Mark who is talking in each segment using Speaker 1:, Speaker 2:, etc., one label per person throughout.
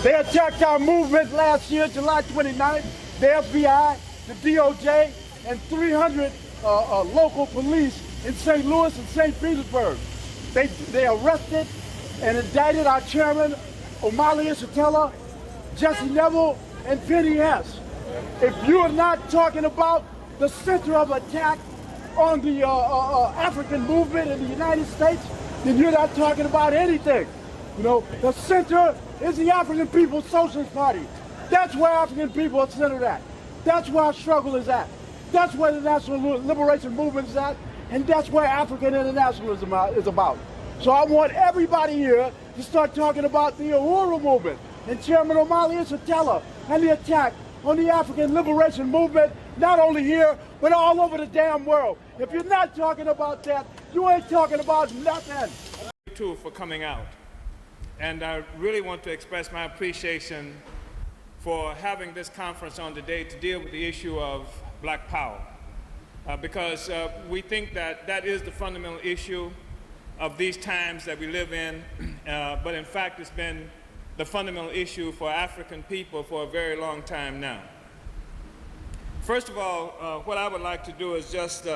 Speaker 1: They attacked our movement last year, July 29th. The FBI, the DOJ, and 300 local police in St. Louis and St. Petersburg. They arrested and indicted our chairman, Omali, Yeshitela, Jesse Neville, and Penny Hess. If you are not talking about the center of attack on the African movement in the United States, then you're not talking about anything. You know, the center is the African People's Socialist Party. That's where African people are centered at. That's where our struggle is at. That's where the National Liberation Movement is at, and that's where African internationalism is about. So I want everybody here to start talking about the Uhuru movement and Chairman Omali Yeshitela and the attack on the African liberation movement, not only here, but all over the damn world. If you're not talking about that, you ain't talking about nothing.
Speaker 2: Too for coming out. And I really want to express my appreciation for having this conference on today to deal with the issue of black power. Because we think that that is the fundamental issue of these times that we live in. But in fact, it's been the fundamental issue for African people for a very long time now. First of all, what I would like to do is just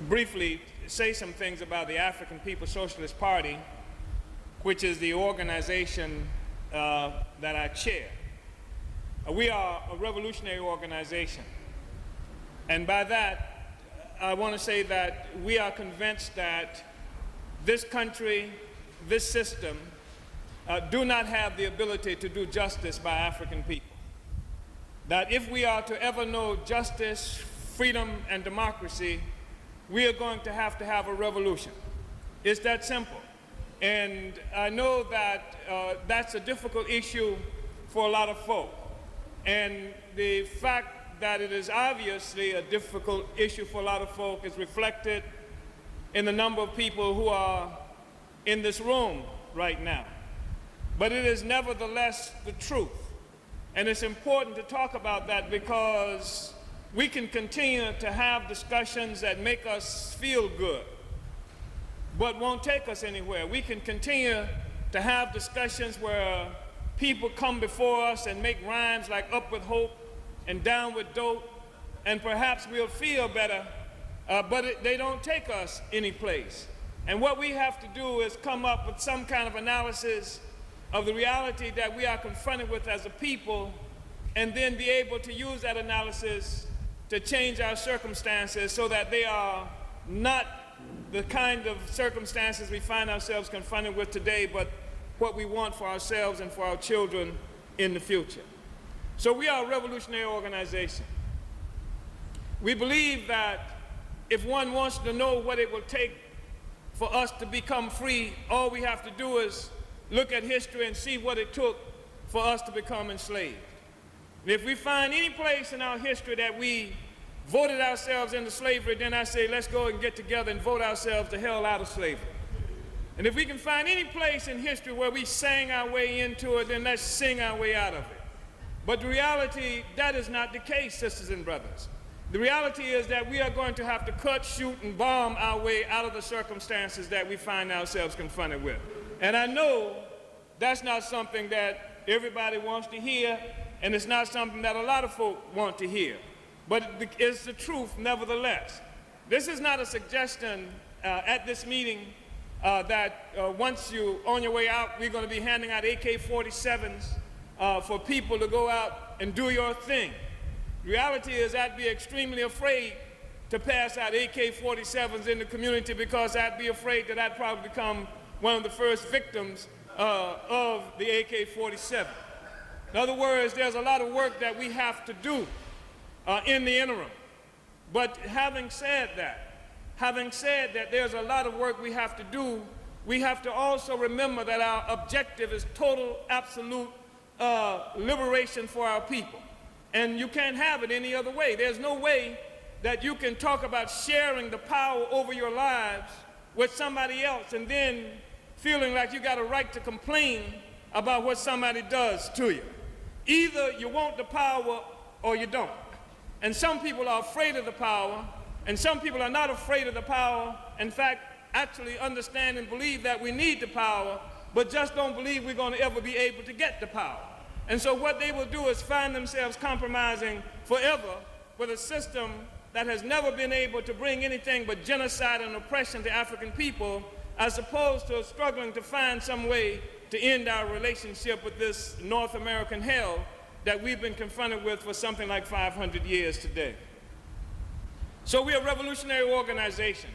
Speaker 2: briefly say some things about the African People's Socialist Party, which is the organization that I chair. We are a revolutionary organization. And by that, I want to say that we are convinced that this country, this system, do not have the ability to do justice by African people. That if we are to ever know justice, freedom, and democracy, we are going to have a revolution. It's that simple. And I know that that's a difficult issue for a lot of folk. And the fact that it is obviously a difficult issue for a lot of folk is reflected in the number of people who are in this room right now. But it is nevertheless the truth. And it's important to talk about that because we can continue to have discussions that make us feel good, but won't take us anywhere. We can continue to have discussions where people come before us and make rhymes like up with hope and down with dope, and perhaps we'll feel better, but they don't take us anyplace. And what we have to do is come up with some kind of analysis of the reality that we are confronted with as a people, and then be able to use that analysis to change our circumstances so that they are not the kind of circumstances we find ourselves confronted with today, but what we want for ourselves and for our children in the future. So we are a revolutionary organization. We believe that if one wants to know what it will take for us to become free, all we have to do is look at history and see what it took for us to become enslaved. If we find any place in our history that we voted ourselves into slavery, then I say let's go and get together and vote ourselves the hell out of slavery. And if we can find any place in history where we sang our way into it, then let's sing our way out of it. But the reality, that is not the case, sisters and brothers. The reality is that we are going to have to cut, shoot, and bomb our way out of the circumstances that we find ourselves confronted with. And I know that's not something that everybody wants to hear, and it's not something that a lot of folk want to hear. But it's the truth nevertheless. This is not a suggestion at this meeting that once you're on your way out, we're going to be handing out AK-47s for people to go out and do your thing. The reality is I'd be extremely afraid to pass out AK-47s in the community because I'd be afraid that I'd probably become one of the first victims of the AK-47. In other words, there's a lot of work that we have to do in the interim. But having said that there's a lot of work we have to do, we have to also remember that our objective is total, absolute liberation for our people. And you can't have it any other way. There's no way that you can talk about sharing the power over your lives with somebody else and then feeling like you got a right to complain about what somebody does to you. Either you want the power or you don't. And some people are afraid of the power, and some people are not afraid of the power. In fact, actually understand and believe that we need the power, but just don't believe we're going to ever be able to get the power. And so what they will do is find themselves compromising forever with a system that has never been able to bring anything but genocide and oppression to African people, as opposed to struggling to find some way to end our relationship with this North American hell that we've been confronted with for something like 500 years today. So we're a revolutionary organization.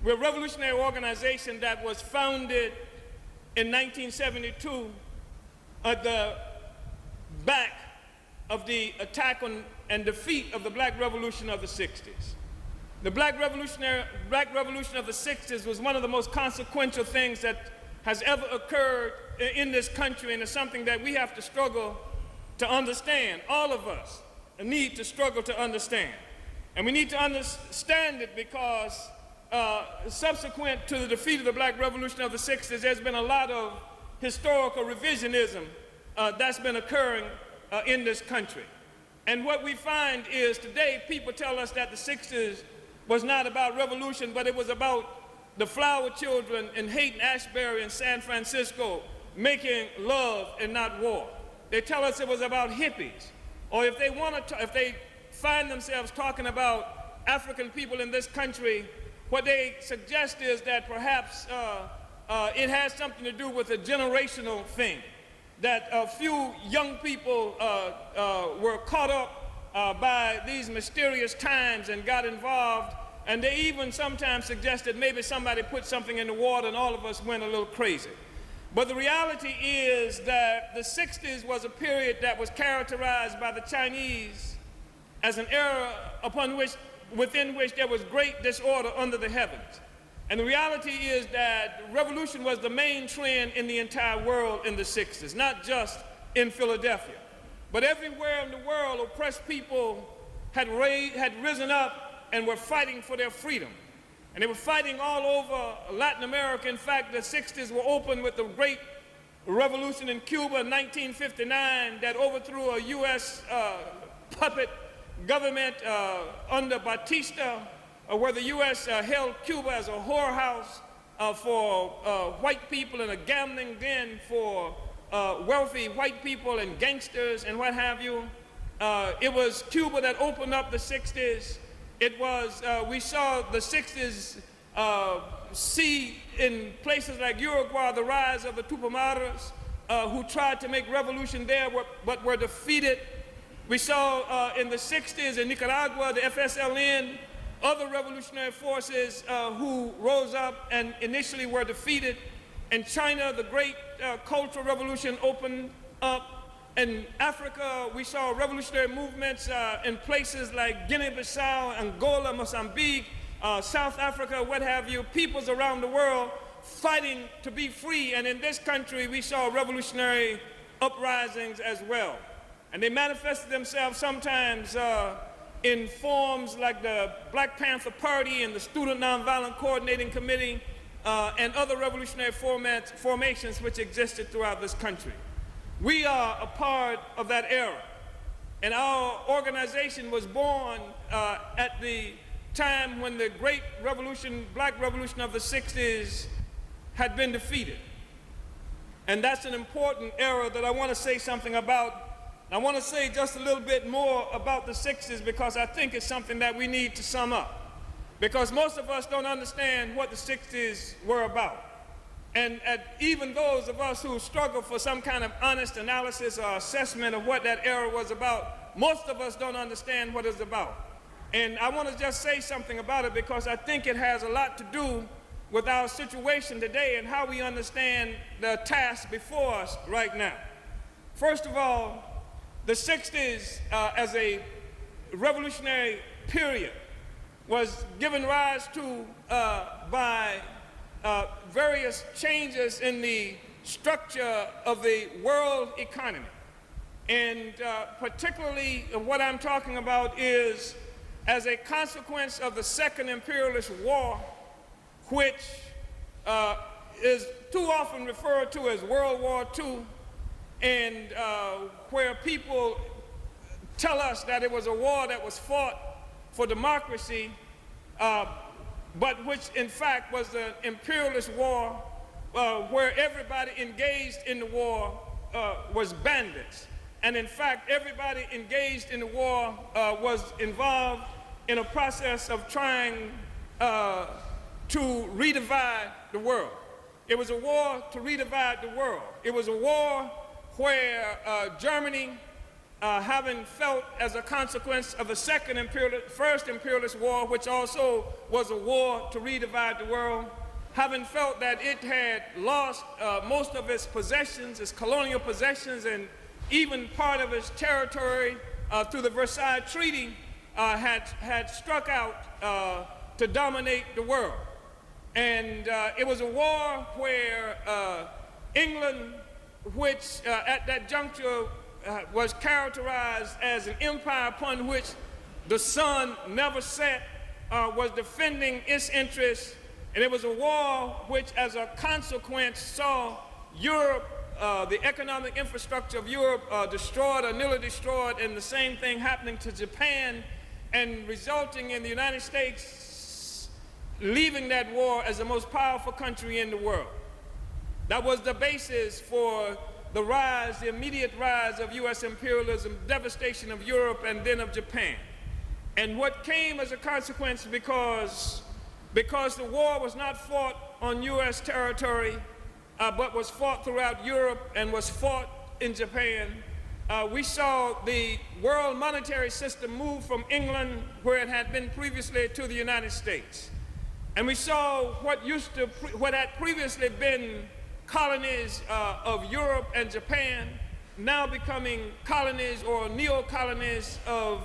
Speaker 2: We're a revolutionary organization that was founded in 1972 at the back of the attack on and defeat of the Black Revolution of the 60s. The Black Revolution of the 60s was one of the most consequential things that has ever occurred in this country, and it's something that we have to struggle to understand. All of us need to struggle to understand. And we need to understand it because subsequent to the defeat of the Black Revolution of the 60s, there's been a lot of historical revisionism that's been occurring in this country. And what we find is today people tell us that the 60s was not about revolution, but it was about the flower children in Haight-Ashbury and San Francisco making love and not war. They tell us it was about hippies. Or if they find themselves talking about African people in this country, what they suggest is that perhaps it has something to do with a generational thing, that a few young people were caught up by these mysterious times and got involved, and they even sometimes suggested maybe somebody put something in the water and all of us went a little crazy. But the reality is that the 60s was a period that was characterized by the Chinese as an era within which there was great disorder under the heavens. And the reality is that revolution was the main trend in the entire world in the 60s, not just in Philadelphia. But everywhere in the world, oppressed people had risen up and were fighting for their freedom. And they were fighting all over Latin America. In fact, the 60s were opened with the great revolution in Cuba in 1959 that overthrew a U.S. puppet government under Batista, where the U.S. held Cuba as a whorehouse for white people and a gambling den for wealthy white people and gangsters and what have you. It was Cuba that opened up the 60s. It was, we saw the 60s see in places like Uruguay the rise of the Tupamaros who tried to make revolution there but were defeated. We saw in the 60s in Nicaragua, the FSLN, other revolutionary forces who rose up and initially were defeated. In China, the great cultural revolution opened up. In Africa, we saw revolutionary movements in places like Guinea-Bissau, Angola, Mozambique, South Africa, what have you, peoples around the world fighting to be free. And in this country, we saw revolutionary uprisings as well. And they manifested themselves sometimes in forms like the Black Panther Party and the Student Nonviolent Coordinating Committee and other revolutionary formations which existed throughout this country. We are a part of that era. And our organization was born at the time when the great revolution, Black Revolution of the 60s had been defeated. And that's an important era that I want to say something about. I want to say just a little bit more about the 60s because I think it's something that we need to sum up. Because most of us don't understand what the 60s were about. And even those of us who struggle for some kind of honest analysis or assessment of what that era was about, most of us don't understand what it's about. And I want to just say something about it because I think it has a lot to do with our situation today and how we understand the task before us right now. First of all, the 60s as a revolutionary period was given rise to by various changes in the structure of the world economy. And particularly what I'm talking about is as a consequence of the Second Imperialist War, which is too often referred to as World War II, and where people tell us that it was a war that was fought for democracy, but which in fact was an imperialist war where everybody engaged in the war was bandits. And in fact, everybody engaged in the war was involved in a process of trying to redivide the world. It was a war to redivide the world. It was a war where Germany, having felt as a consequence of the first imperialist war, which also was a war to redivide the world, having felt that it had lost most of its possessions, its colonial possessions, and even part of its territory through the Versailles Treaty, had struck out to dominate the world. And it was a war where England, which at that juncture was characterized as an empire upon which the sun never set, was defending its interests. And it was a war which, as a consequence, saw Europe, the economic infrastructure of Europe destroyed or nearly destroyed, and the same thing happening to Japan, and resulting in the United States leaving that war as the most powerful country in the world. That was the basis for the rise, the immediate rise of U.S. imperialism, devastation of Europe, and then of Japan. And what came as a consequence, because the war was not fought on U.S. territory, but was fought throughout Europe and was fought in Japan, we saw the world monetary system move from England, where it had been previously, to the United States. And we saw what had previously been colonies of Europe and Japan now becoming colonies or neo-colonies of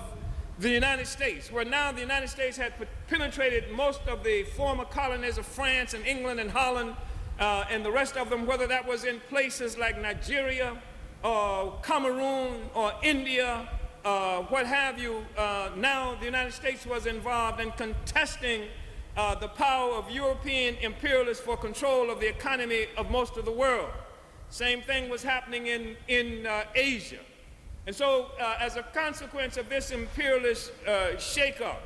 Speaker 2: the United States, where now the United States had penetrated most of the former colonies of France and England and Holland and the rest of them, whether that was in places like Nigeria or Cameroon or India, what have you. Now the United States was involved in contesting the power of European imperialists for control of the economy of most of the world. Same thing was happening in Asia. And so as a consequence of this imperialist shakeup,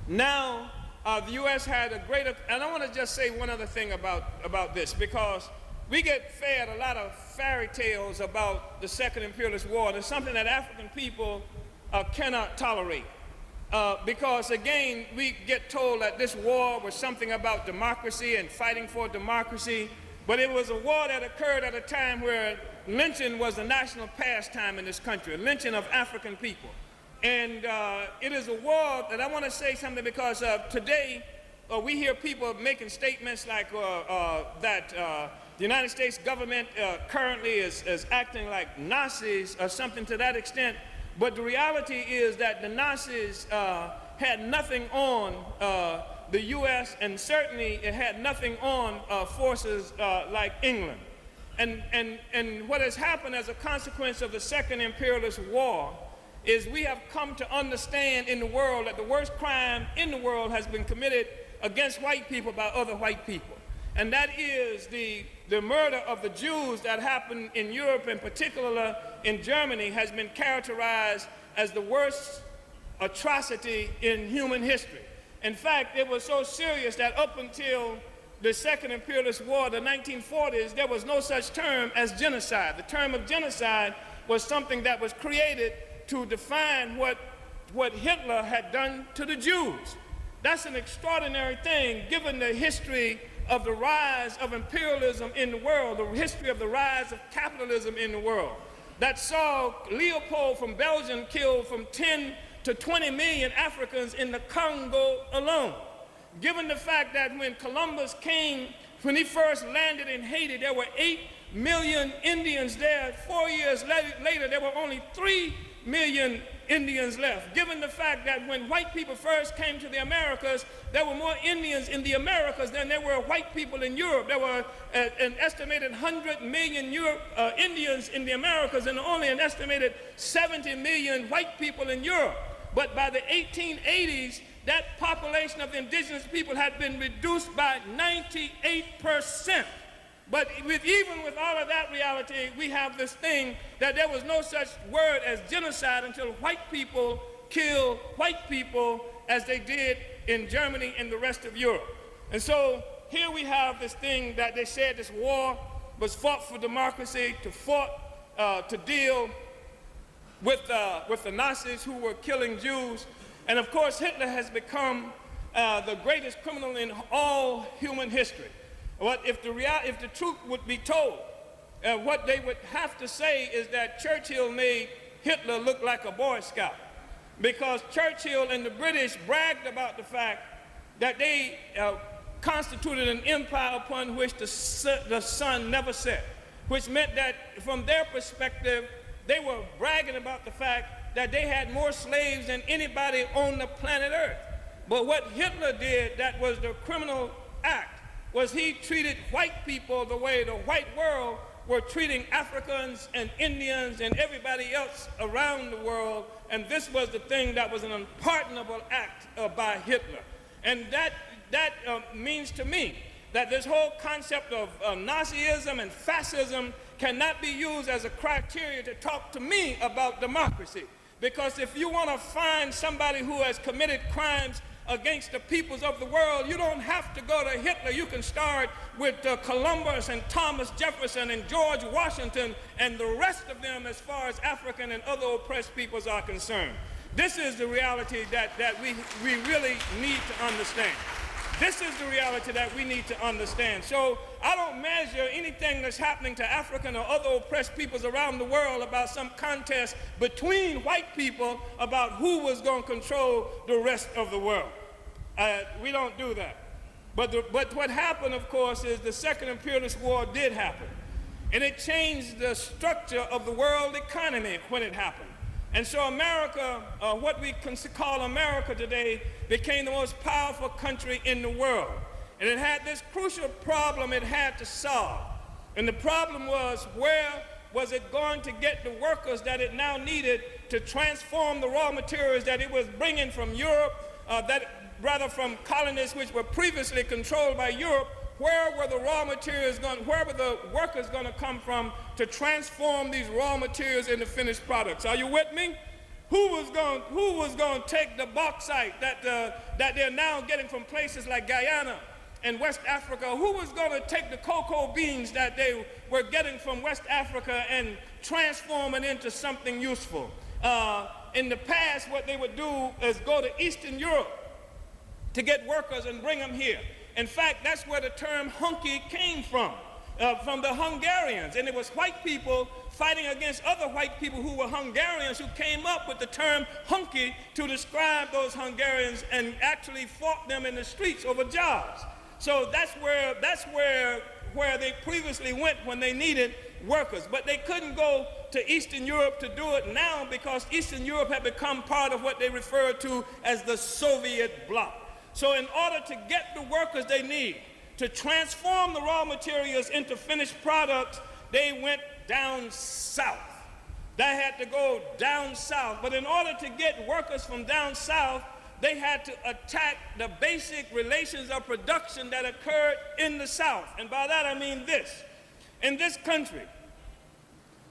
Speaker 2: now the U.S. had a greater, and I want to just say one other thing about this, because we get fed a lot of fairy tales about the Second Imperialist War, and it's something that African people cannot tolerate. Because again, we get told that this war was something about democracy and fighting for democracy, but it was a war that occurred at a time where lynching was a national pastime in this country, lynching of African people. And it is a war that I want to say something, because today we hear people making statements like that the United States government currently is acting like Nazis or something to that extent. But the reality is that the Nazis had nothing on the U.S., and certainly it had nothing on forces like England. And what has happened as a consequence of the Second Imperialist War is we have come to understand in the world that the worst crime in the world has been committed against white people by other white people. And that is the murder of the Jews that happened in Europe, in particular in Germany, has been characterized as the worst atrocity in human history. In fact, it was so serious that up until the Second Imperialist War, the 1940s, there was no such term as genocide. The term of genocide was something that was created to define what Hitler had done to the Jews. That's an extraordinary thing, given the history of the rise of imperialism in the world, the history of the rise of capitalism in the world, that saw Leopold from Belgium killed from 10 to 20 million Africans in the Congo alone. Given the fact that when Columbus came, when he first landed in Haiti, there were 8 million Indians there. 4 years later, there were only 3 million Indians left. Given the fact that when white people first came to the Americas, there were more Indians in the Americas than there were white people in Europe. There were an estimated 100 million Indians in the Americas and only an estimated 70 million white people in Europe. But by the 1880s, that population of indigenous people had been reduced by 98%. But even with all of that reality, we have this thing that there was no such word as genocide until white people killed white people as they did in Germany and the rest of Europe. And so here we have this thing that they said this war was fought for democracy, to deal with the Nazis who were killing Jews. And of course, Hitler has become the greatest criminal in all human history. But if the truth would be told, what they would have to say is that Churchill made Hitler look like a Boy Scout, because Churchill and the British bragged about the fact that they constituted an empire upon which the sun never set, which meant that from their perspective, they were bragging about the fact that they had more slaves than anybody on the planet Earth. But what Hitler did, that was the criminal act, was he treated white people the way the white world were treating Africans and Indians and everybody else around the world. And this was the thing that was an unpardonable act by Hitler. And that means to me that this whole concept of Nazism and fascism cannot be used as a criteria to talk to me about democracy. Because if you want to find somebody who has committed crimes against the peoples of the world, you don't have to go to Hitler. You can start with Columbus and Thomas Jefferson and George Washington and the rest of them as far as African and other oppressed peoples are concerned. This is the reality that we really need to understand. This is the reality that we need to understand. So I don't measure anything that's happening to African or other oppressed peoples around the world about some contest between white people about who was going to control the rest of the world. We don't do that. But what happened, of course, is the Second Imperialist War did happen. And it changed the structure of the world economy when it happened. And so America, what we call America today, became the most powerful country in the world. And it had this crucial problem it had to solve. And the problem was, where was it going to get the workers that it now needed to transform the raw materials that it was bringing from Europe, from colonies which were previously controlled by Europe? Where were the raw materials going, where were the workers going to come from to transform these raw materials into finished products? Are you with me? Who was going to take the bauxite that they're now getting from places like Guyana and West Africa? Who was going to take the cocoa beans that they were getting from West Africa and transform it into something useful? In the past, what they would do is go to Eastern Europe to get workers and bring them here. In fact, that's where the term hunky came from the Hungarians. And it was white people fighting against other white people who were Hungarians who came up with the term hunky to describe those Hungarians and actually fought them in the streets over jobs. So that's where they previously went when they needed workers. But they couldn't go to Eastern Europe to do it now because Eastern Europe had become part of what they refer to as the Soviet bloc. So in order to get the workers they need to transform the raw materials into finished products, they went down south. They had to go down south. But in order to get workers from down south, they had to attack the basic relations of production that occurred in the South. And by that I mean this. In this country,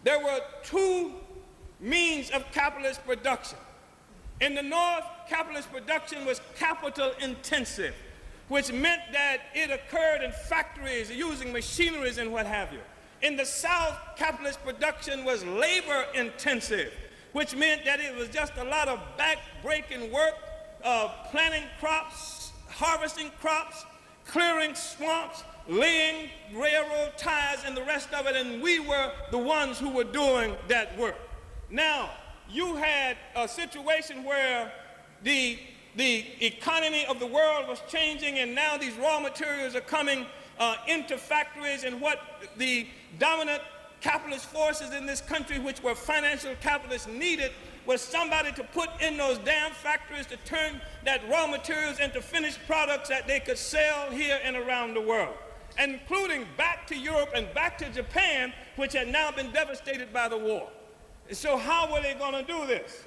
Speaker 2: there were two means of capitalist production. In the North, capitalist production was capital intensive, which meant that it occurred in factories using machineries and what have you. In the South, capitalist production was labor intensive, which meant that it was just a lot of back-breaking work, planting crops, harvesting crops, clearing swamps, laying railroad ties and the rest of it, and we were the ones who were doing that work. Now, you had a situation where the economy of the world was changing, and now these raw materials are coming into factories, and what the dominant capitalist forces in this country, which were financial capitalists, needed was somebody to put in those damn factories to turn that raw materials into finished products that they could sell here and around the world, including back to Europe and back to Japan, which had now been devastated by the war. So how were they going to do this?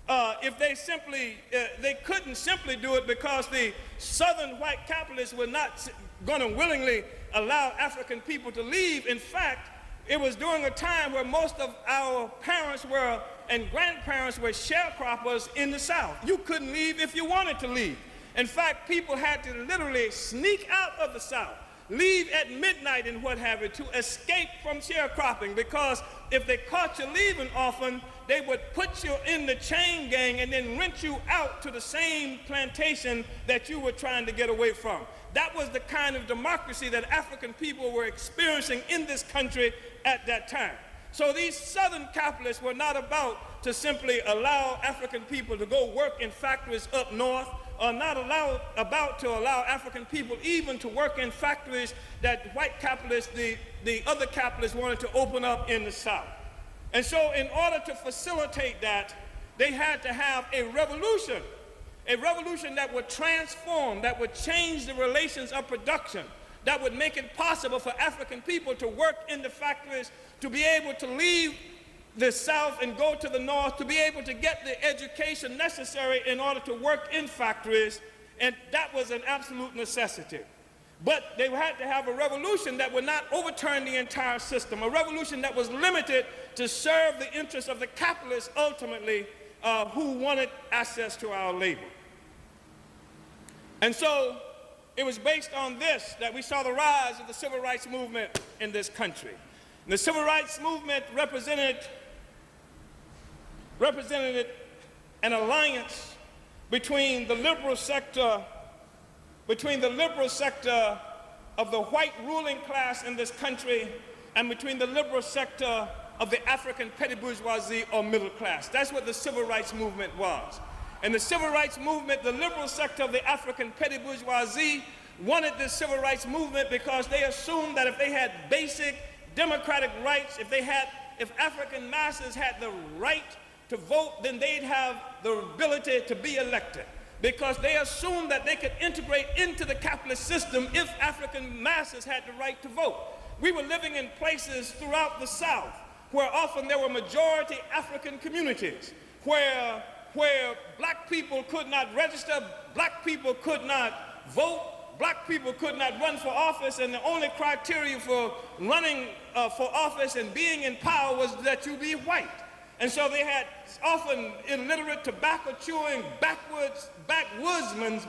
Speaker 2: If they couldn't simply do it because the southern white capitalists were not going to willingly allow African people to leave. In fact, it was during a time where most of our parents and grandparents were sharecroppers in the South. You couldn't leave if you wanted to leave. In fact, people had to literally sneak out of the South, leave at midnight and what have you, to escape from sharecropping, because if they caught you leaving often, they would put you in the chain gang and then rent you out to the same plantation that you were trying to get away from. That was the kind of democracy that African people were experiencing in this country at that time. So these Southern capitalists were not about to simply allow African people to go work in factories up north, or not about to allow African people even to work in factories that white capitalists, the other capitalists, wanted to open up in the South. And so in order to facilitate that, they had to have a revolution that would transform, that would change the relations of production, that would make it possible for African people to work in the factories, to be able to leave the South and go to the North, to be able to get the education necessary in order to work in factories, and that was an absolute necessity. But they had to have a revolution that would not overturn the entire system, a revolution that was limited to serve the interests of the capitalists ultimately, who wanted access to our labor. And so it was based on this that we saw the rise of the civil rights movement in this country. And the civil rights movement represented an alliance between the liberal sector of the white ruling class in this country and between the liberal sector of the African petty bourgeoisie or middle class. That's what the civil rights movement was. And the civil rights movement, the liberal sector of the African petty bourgeoisie wanted this civil rights movement because they assumed that if they had basic democratic rights, if African masses had the right to vote, then they'd have the ability to be elected, because they assumed that they could integrate into the capitalist system if African masses had the right to vote. We were living in places throughout the South where often there were majority African communities, where black people could not register, black people could not vote, black people could not run for office, and the only criteria for running for office and being in power was that you be white. And so they had often illiterate, tobacco-chewing, backwoodsmen,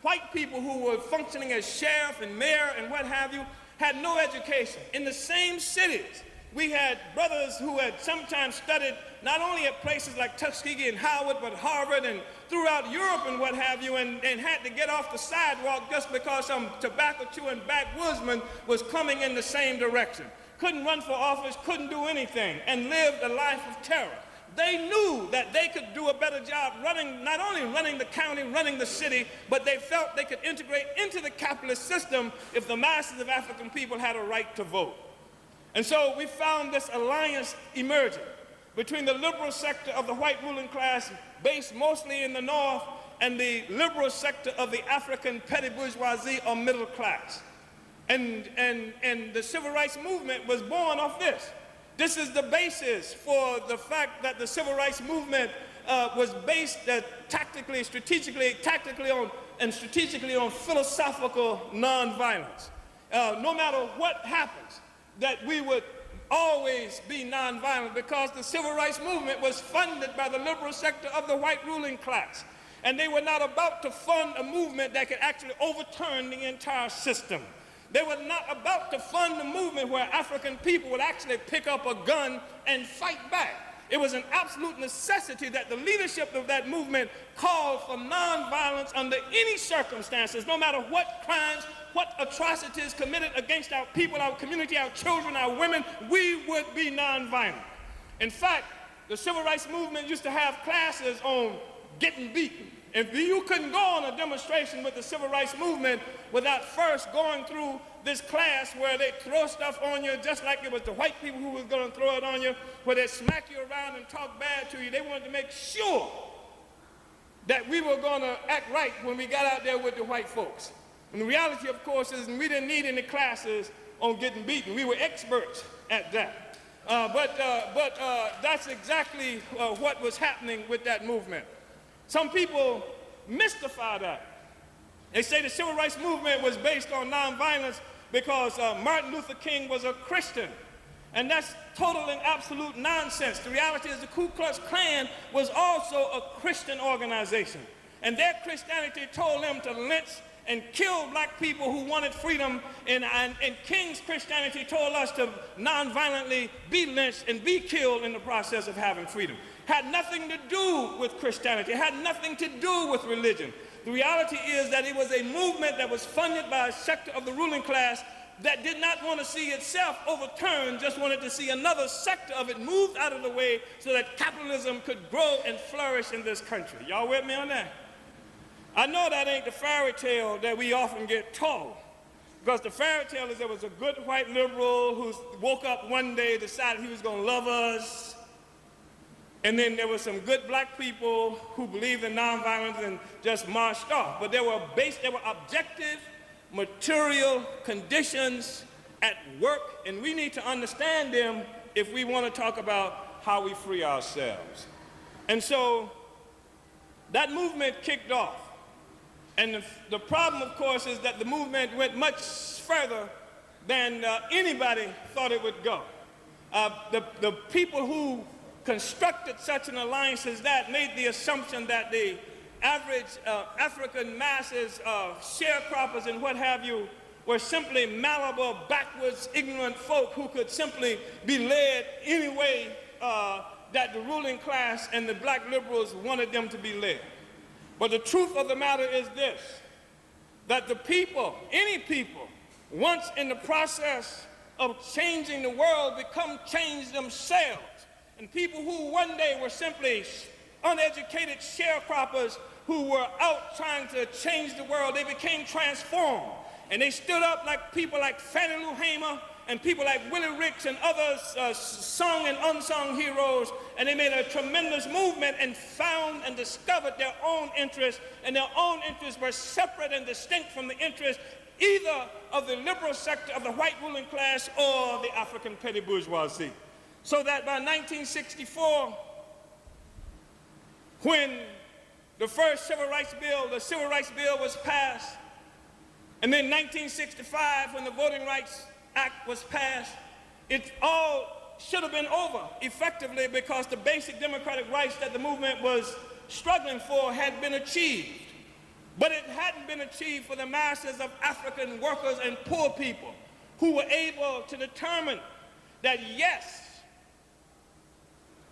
Speaker 2: white people who were functioning as sheriff and mayor and what have you, had no education. In the same cities, we had brothers who had sometimes studied not only at places like Tuskegee and Howard, but Harvard and throughout Europe and what have you, and had to get off the sidewalk just because some tobacco-chewing backwoodsman was coming in the same direction. Couldn't run for office, couldn't do anything, and lived a life of terror. They knew that they could do a better job not only running the county, running the city, but they felt they could integrate into the capitalist system if the masses of African people had a right to vote. And so we found this alliance emerging between the liberal sector of the white ruling class, based mostly in the North, and the liberal sector of the African petty bourgeoisie or middle class. And the civil rights movement was born off this. This is the basis for the fact that the civil rights movement was based strategically on philosophical nonviolence. No matter what happens, that we would always be nonviolent, because the civil rights movement was funded by the liberal sector of the white ruling class. And they were not about to fund a movement that could actually overturn the entire system. They were not about to fund a movement where African people would actually pick up a gun and fight back. It was an absolute necessity that the leadership of that movement called for nonviolence under any circumstances, no matter what crimes, what atrocities committed against our people, our community, our children, our women, we would be nonviolent. In fact, the civil rights movement used to have classes on getting beaten. If you couldn't go on a demonstration with the civil rights movement without first going through this class where they throw stuff on you just like it was the white people who was going to throw it on you, where they smack you around and talk bad to you, they wanted to make sure that we were going to act right when we got out there with the white folks. And the reality, of course, is we didn't need any classes on getting beaten. We were experts at that. But that's exactly what was happening with that movement. Some people mystify that. They say the civil rights movement was based on nonviolence because Martin Luther King was a Christian. And that's total and absolute nonsense. The reality is the Ku Klux Klan was also a Christian organization. And their Christianity told them to lynch and kill black people who wanted freedom, and King's Christianity told us to nonviolently be lynched and be killed in the process of having freedom. Had nothing to do with Christianity, had nothing to do with religion. The reality is that it was a movement that was funded by a sector of the ruling class that did not want to see itself overturned, just wanted to see another sector of it moved out of the way so that capitalism could grow and flourish in this country. Y'all with me on that? I know that ain't the fairy tale that we often get told, because the fairy tale is there was a good white liberal who woke up one day, decided he was going to love us, and then there were some good black people who believed in nonviolence and just marched off. But there were objective, material conditions at work, and we need to understand them if we want to talk about how we free ourselves. And so that movement kicked off. And the problem, of course, is that the movement went much further than anybody thought it would go. The people who constructed such an alliance as that made the assumption that the average African masses of sharecroppers and what have you were simply malleable, backwards, ignorant folk who could simply be led any way that the ruling class and the black liberals wanted them to be led. But the truth of the matter is this, that the people, any people, once in the process of changing the world, become changed themselves. And people who one day were simply uneducated sharecroppers who were out trying to change the world, they became transformed. And they stood up like people like Fannie Lou Hamer and people like Willie Ricks and others, sung and unsung heroes, and they made a tremendous movement and found and discovered their own interests, and their own interests were separate and distinct from the interests either of the liberal sector of the white ruling class or the African petty bourgeoisie. So that by 1964, when the first civil rights bill was passed, and then 1965, when the Voting Rights Act was passed, it all should have been over effectively because the basic democratic rights that the movement was struggling for had been achieved. But it hadn't been achieved for the masses of African workers and poor people who were able to determine that, yes,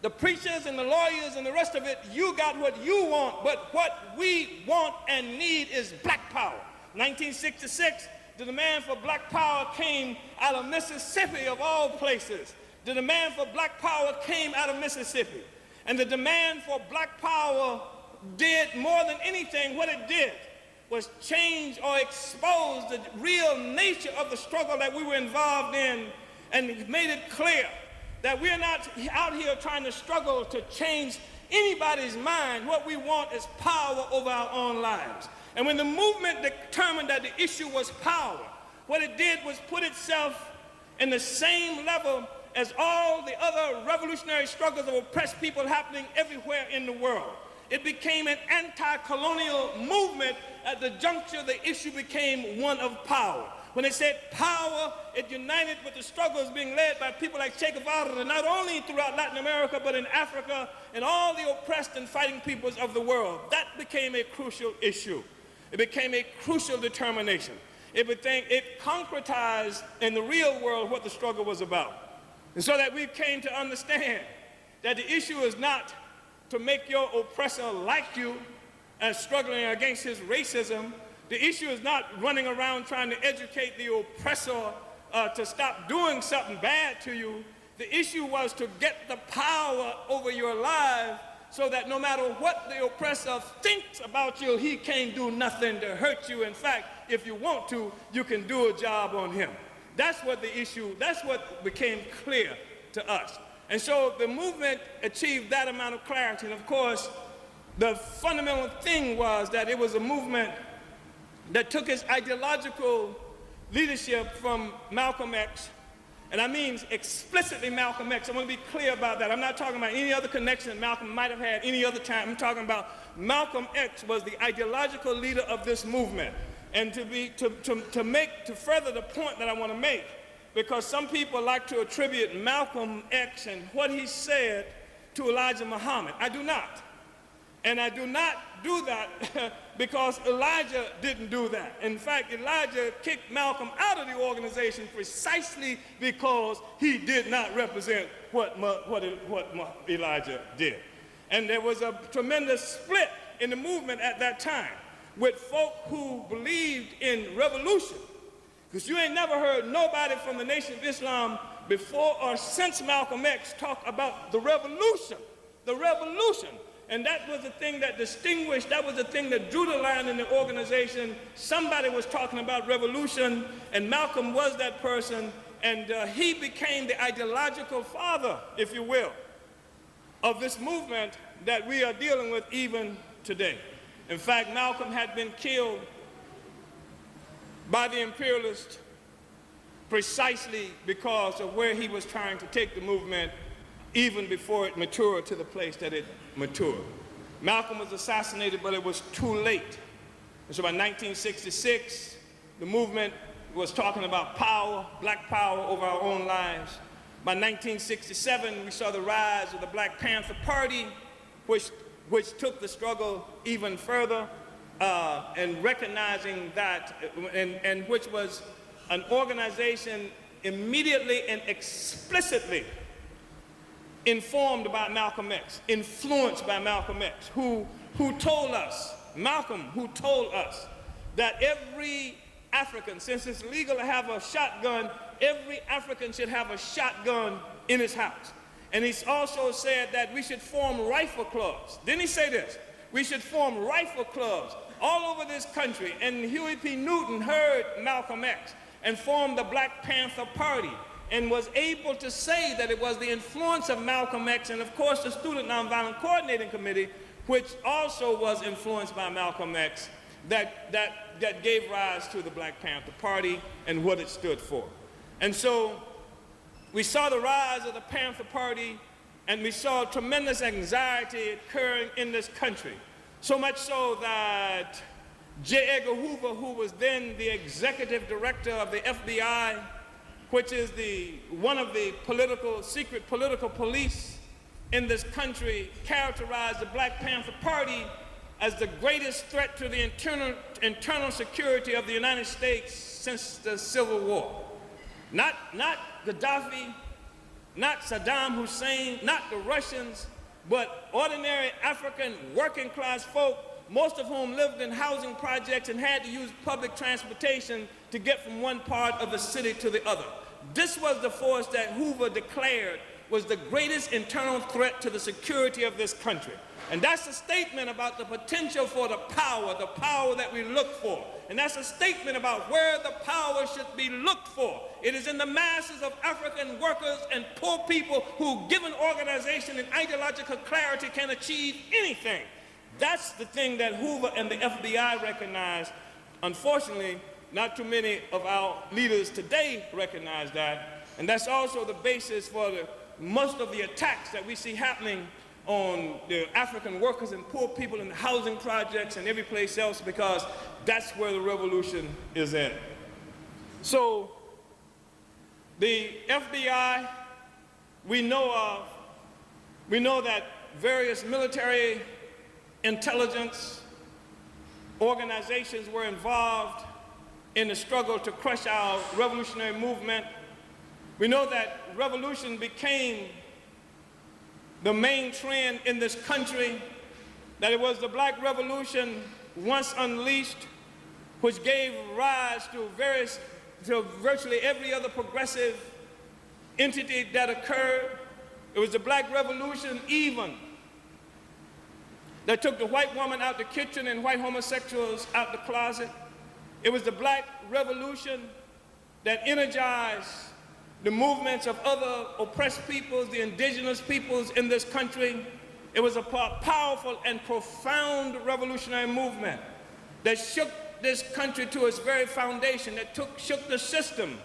Speaker 2: the preachers and the lawyers and the rest of it, you got what you want, but what we want and need is black power. 1966, the demand for black power came out of Mississippi, of all places. The demand for black power came out of Mississippi. And the demand for black power did more than anything, what it did was change or expose the real nature of the struggle that we were involved in, and made it clear that we're not out here trying to struggle to change anybody's mind. What we want is power over our own lives. And when the movement determined that the issue was power, what it did was put itself in the same level as all the other revolutionary struggles of oppressed people happening everywhere in the world. It became an anti-colonial movement. At the juncture, the issue became one of power. When they said power, it united with the struggles being led by people like Che Guevara, not only throughout Latin America, but in Africa and all the oppressed and fighting peoples of the world. That became a crucial issue. It became a crucial determination. It concretized in the real world what the struggle was about. And so that we came to understand that the issue is not to make your oppressor like you and struggling against his racism. The issue is not running around trying to educate the oppressor to stop doing something bad to you. The issue was to get the power over your life so that no matter what the oppressor thinks about you, he can't do nothing to hurt you. In fact, if you want to, you can do a job on him. That's what the issue, that's what became clear to us. And so the movement achieved that amount of clarity. And of course, the fundamental thing was that it was a movement that took its ideological leadership from Malcolm X. And I mean explicitly Malcolm X. I want to be clear about that. I'm not talking about any other connection that Malcolm might have had any other time. I'm talking about Malcolm X was the ideological leader of this movement. And to further the point that I want to make, because some people like to attribute Malcolm X and what he said to Elijah Muhammad. I do not. And I do not do that because Elijah didn't do that. In fact, Elijah kicked Malcolm out of the organization precisely because he did not represent what Elijah did. And there was a tremendous split in the movement at that time with folk who believed in revolution. Because you ain't never heard nobody from the Nation of Islam before or since Malcolm X talk about the revolution. The revolution. And that was the thing that distinguished, that was the thing that drew the line in the organization. Somebody was talking about revolution, and Malcolm was that person, and he became the ideological father, if you will, of this movement that we are dealing with even today. In fact, Malcolm had been killed by the imperialists precisely because of where he was trying to take the movement even before it matured to the place that it matured. Malcolm was assassinated, but it was too late. And so by 1966, the movement was talking about power, black power over our own lives. By 1967, we saw the rise of the Black Panther Party, which took the struggle even further, and recognizing that, and which was an organization immediately and explicitly informed by Malcolm X, influenced by Malcolm X, who told us, Malcolm, who told us that every African, since it's legal to have a shotgun, every African should have a shotgun in his house. And he's also said that we should form rifle clubs. Didn't he say this? We should form rifle clubs all over this country. And Huey P. Newton heard Malcolm X and formed the Black Panther Party, and was able to say that it was the influence of Malcolm X and, of course, the Student Nonviolent Coordinating Committee, which also was influenced by Malcolm X, that gave rise to the Black Panther Party and what it stood for. And so we saw the rise of the Panther Party, and we saw tremendous anxiety occurring in this country, so much so that J. Edgar Hoover, who was then the executive director of the FBI, which is one of the secret political police in this country, characterized the Black Panther Party as the greatest threat to the internal security of the United States since the Civil War. Not Gaddafi, not Saddam Hussein, not the Russians, but ordinary African working class folk, most of whom lived in housing projects and had to use public transportation to get from one part of the city to the other. This was the force that Hoover declared was the greatest internal threat to the security of this country. And that's a statement about the potential for the power that we look for. And that's a statement about where the power should be looked for. It is in the masses of African workers and poor people who, given organization and ideological clarity, can achieve anything. That's the thing that Hoover and the FBI recognized. Unfortunately, not too many of our leaders today recognize that. And that's also the basis for most of the attacks that we see happening on the African workers and poor people in the housing projects and every place else, because that's where the revolution is at. So the FBI, we know that various military intelligence organizations were involved in the struggle to crush our revolutionary movement. We know that revolution became the main trend in this country, that it was the Black Revolution once unleashed, which gave rise to virtually every other progressive entity that occurred. It was the Black Revolution even that took the white woman out the kitchen and white homosexuals out the closet. It was the Black Revolution that energized the movements of other oppressed peoples, the indigenous peoples in this country. It was a powerful and profound revolutionary movement that shook this country to its very foundation, that shook the system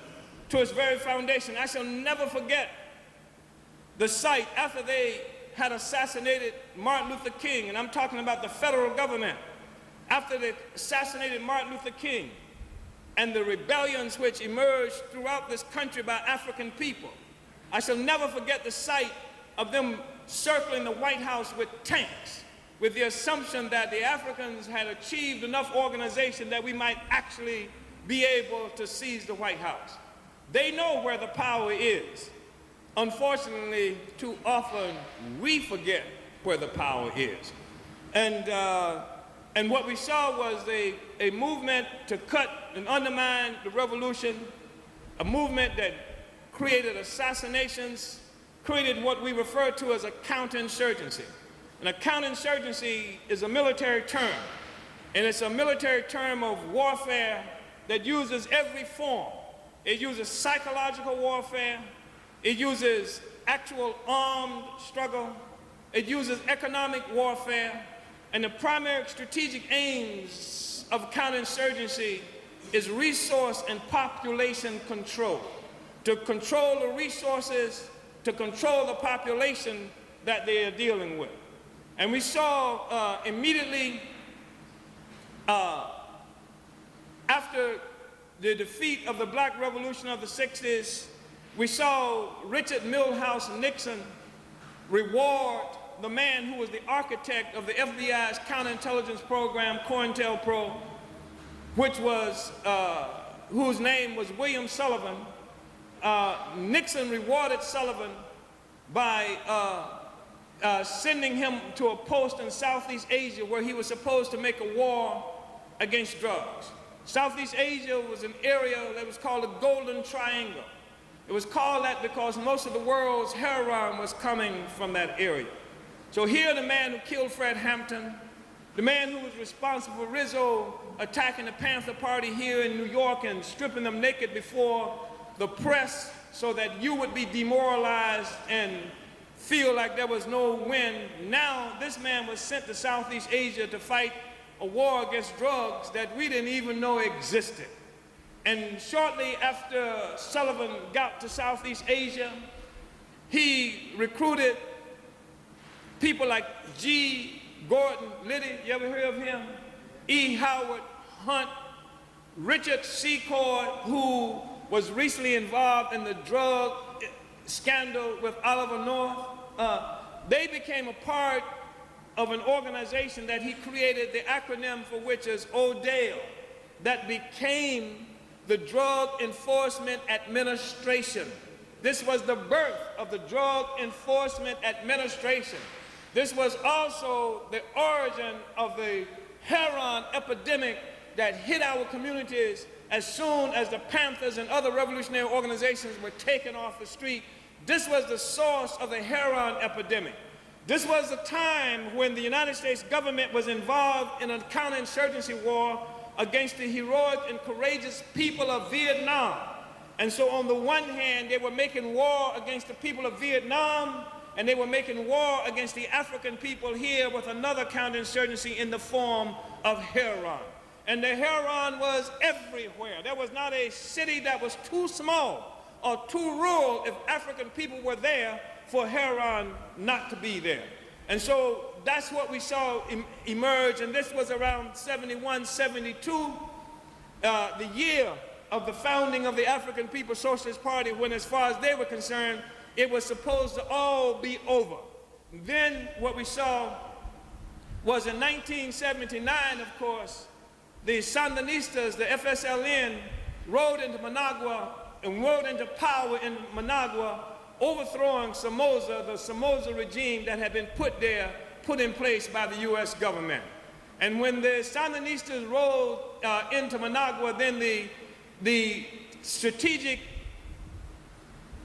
Speaker 2: to its very foundation. I shall never forget the sight after they had assassinated Martin Luther King, and I'm talking about the federal government, after they assassinated Martin Luther King, and the rebellions which emerged throughout this country by African people. I shall never forget the sight of them circling the White House with tanks with the assumption that the Africans had achieved enough organization that we might actually be able to seize the White House. They know where the power is. Unfortunately, too often we forget where the power is. And what we saw was a movement to cut and undermine the revolution, a movement that created assassinations, created what we refer to as a counterinsurgency. And a counterinsurgency is a military term, and it's a military term of warfare that uses every form. It uses psychological warfare, it uses actual armed struggle, it uses economic warfare, and the primary strategic aims of counterinsurgency is resource and population control. To control the resources, to control the population that they are dealing with. And we saw immediately after the defeat of the Black Revolution of the 60s, we saw Richard Milhouse Nixon reward the man who was the architect of the FBI's counterintelligence program, COINTELPRO, whose name was William Sullivan. Nixon rewarded Sullivan by sending him to a post in Southeast Asia where he was supposed to make a war against drugs. Southeast Asia was an area that was called the Golden Triangle. It was called that because most of the world's heroin was coming from that area. So here the man who killed Fred Hampton, the man who was responsible for Rizzo attacking the Panther Party here in New York and stripping them naked before the press so that you would be demoralized and feel like there was no win. Now this man was sent to Southeast Asia to fight a war against drugs that we didn't even know existed. And shortly after Sullivan got to Southeast Asia, he recruited people like G. Gordon Liddy, you ever heard of him? E. Howard Hunt, Richard Secord, who was recently involved in the drug scandal with Oliver North. They became a part of an organization that he created, the acronym for which is ODALE, that became the Drug Enforcement Administration. This was the birth of the Drug Enforcement Administration. This was also the origin of the heroin epidemic that hit our communities as soon as the Panthers and other revolutionary organizations were taken off the street. This was the source of the heroin epidemic. This was the time when the United States government was involved in a counterinsurgency war against the heroic and courageous people of Vietnam. And so on the one hand, they were making war against the people of Vietnam, and they were making war against the African people here with another counterinsurgency in the form of heroin. And the heroin was everywhere. There was not a city that was too small or too rural if African people were there for heroin not to be there. And so that's what we saw emerge, and this was around 71, 72, the year of the founding of the African People's Socialist Party, when as far as they were concerned, it was supposed to all be over. Then what we saw was in 1979, of course, the Sandinistas, the FSLN, rode into Managua and rode into power in Managua, overthrowing Somoza, the Somoza regime that had been put in place by the U.S. government. And when the Sandinistas rode into Managua, then the strategic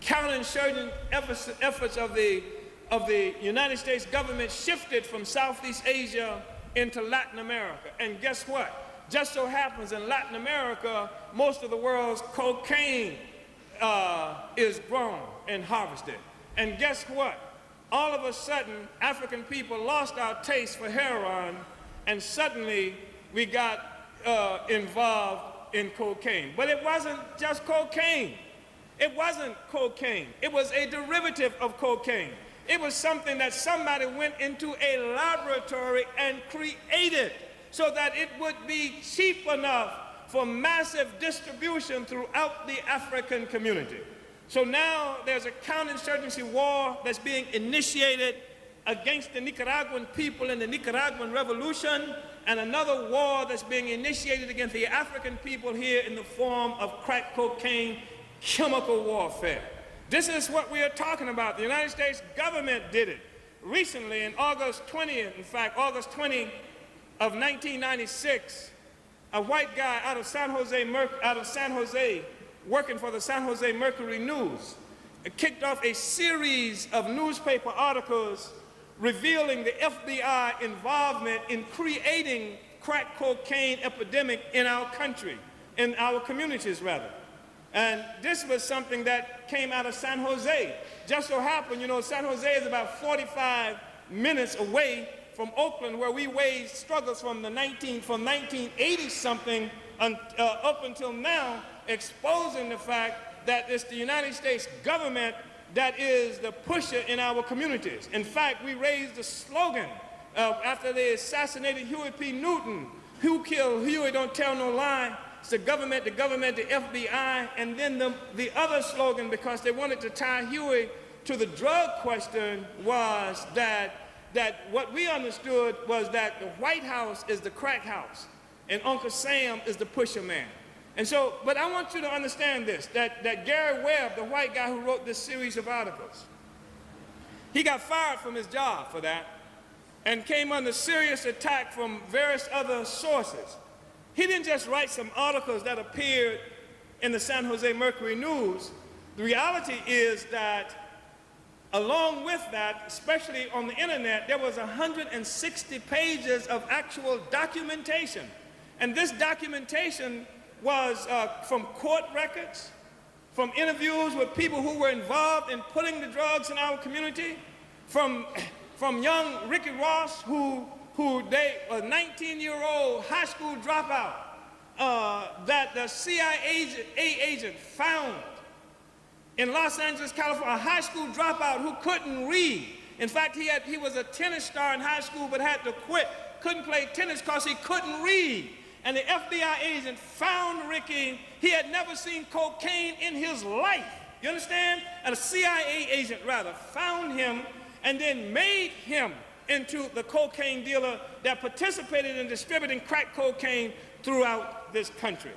Speaker 2: counterinsurgent efforts of the United States government shifted from Southeast Asia into Latin America. And guess what? Just so happens in Latin America, most of the world's cocaine is grown and harvested. And guess what? All of a sudden, African people lost our taste for heroin, and suddenly we got involved in cocaine. But it wasn't just cocaine. It wasn't cocaine. It was a derivative of cocaine. It was something that somebody went into a laboratory and created so that it would be cheap enough for massive distribution throughout the African community. So now there's a counterinsurgency war that's being initiated against the Nicaraguan people and the Nicaraguan revolution, and another war that's being initiated against the African people here in the form of crack cocaine chemical warfare. This is what we are talking about. The United States government did it recently in August 20 of 1996. A white guy out of San Jose, working for the San Jose Mercury News, kicked off a series of newspaper articles revealing the FBI involvement in creating crack cocaine epidemic in our country, in our communities rather. And this was something that came out of San Jose. Just so happened, you know, San Jose is about 45 minutes away from Oakland, where we waged struggles from 1980 something up until now, exposing the fact that it's the United States government that is the pusher in our communities. In fact, we raised the slogan after they assassinated Huey P. Newton, "Who killed Huey? Don't tell no lie. It's the government, the FBI." And then the other slogan, because they wanted to tie Huey to the drug question, was that what we understood was that the White House is the crack house and Uncle Sam is the pusher man. And so, but I want you to understand this, that Gary Webb, the white guy who wrote this series of articles, he got fired from his job for that and came under serious attack from various other sources. He didn't just write some articles that appeared in the San Jose Mercury News. The reality is that along with that, especially on the internet, there was 160 pages of actual documentation. And this documentation was from court records, from interviews with people who were involved in putting the drugs in our community, from young Ricky Ross, who a 19-year-old high school dropout that the CIA agent found in Los Angeles, California, a high school dropout who couldn't read. In fact, he was a tennis star in high school but had to quit, couldn't play tennis because he couldn't read. And the FBI agent found Ricky. He had never seen cocaine in his life. You understand? And a CIA agent, rather, found him and then made him into the cocaine dealer that participated in distributing crack cocaine throughout this country.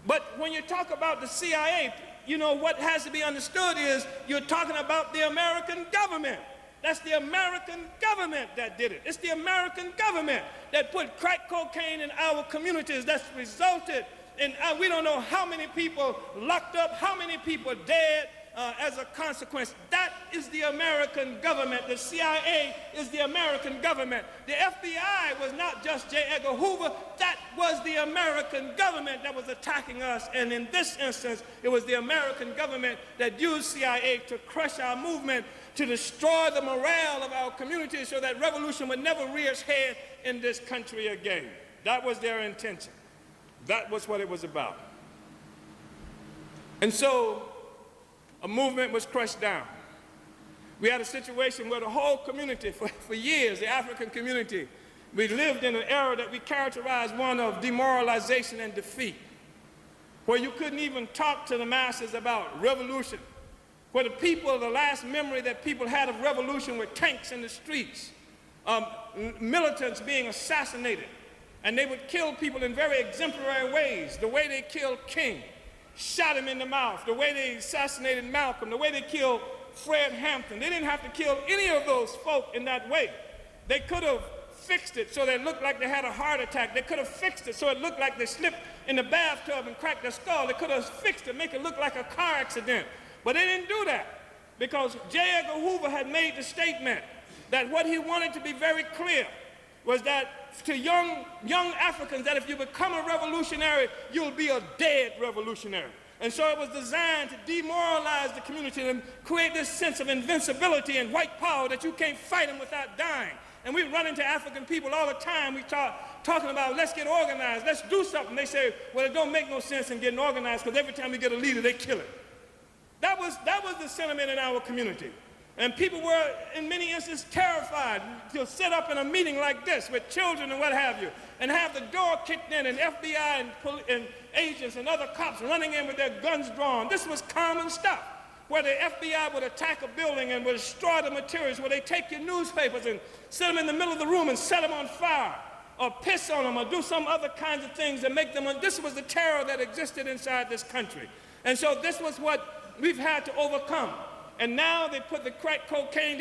Speaker 2: But when you talk about the CIA, you know, what has to be understood is you're talking about the American government. That's the American government that did it. It's the American government that put crack cocaine in our communities. That's resulted in, we don't know how many people locked up, how many people dead as a consequence. That is the American government. The CIA is the American government. The FBI was not just J. Edgar Hoover. That was the American government that was attacking us. And in this instance, it was the American government that used CIA to crush our movement, to destroy the morale of our community so that revolution would never rear its head in this country again. That was their intention. That was what it was about. And so a movement was crushed down. We had a situation where the whole community, for years, the African community, we lived in an era that we characterized one of demoralization and defeat, where you couldn't even talk to the masses about revolution, where the people, the last memory that people had of revolution were tanks in the streets, militants being assassinated, and they would kill people in very exemplary ways. The way they killed King, shot him in the mouth, the way they assassinated Malcolm, the way they killed Fred Hampton. They didn't have to kill any of those folk in that way. They could have fixed it so that it looked like they had a heart attack. They could have fixed it so it looked like they slipped in the bathtub and cracked their skull. They could have fixed it, make it look like a car accident. But they didn't do that because J. Edgar Hoover had made the statement that what he wanted to be very clear was that to young Africans, that if you become a revolutionary, you'll be a dead revolutionary. And so it was designed to demoralize the community and create this sense of invincibility and white power that you can't fight them without dying. And we run into African people all the time. We talking about, let's get organized, let's do something. They say, well, it don't make no sense in getting organized because every time we get a leader, they kill it. That was the sentiment in our community. And people were, in many instances, terrified to sit up in a meeting like this with children and what have you, and have the door kicked in and FBI and agents and other cops running in with their guns drawn. This was common stuff. where the FBI would attack a building and would destroy the materials, where they take your newspapers and set them in the middle of the room and set them on fire, or piss on them, or do some other kinds of things that make them, this was the terror that existed inside this country. And so this was what we've had to overcome. And now they put the crack cocaine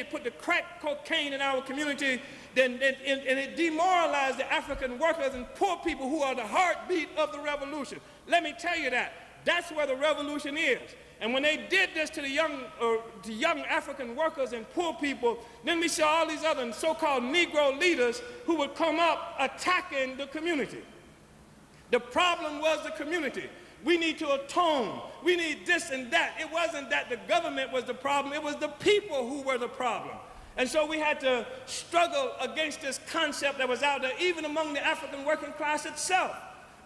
Speaker 2: in our community, and it demoralized the African workers and poor people who are the heartbeat of the revolution. Let me tell you that. That's where the revolution is. And when they did this to the young African workers and poor people, then we saw all these other so-called Negro leaders who would come up attacking the community. The problem was the community. We need to atone. We need this and that. It wasn't that the government was the problem. It was the people who were the problem. And so we had to struggle against this concept that was out there, even among the African working class itself.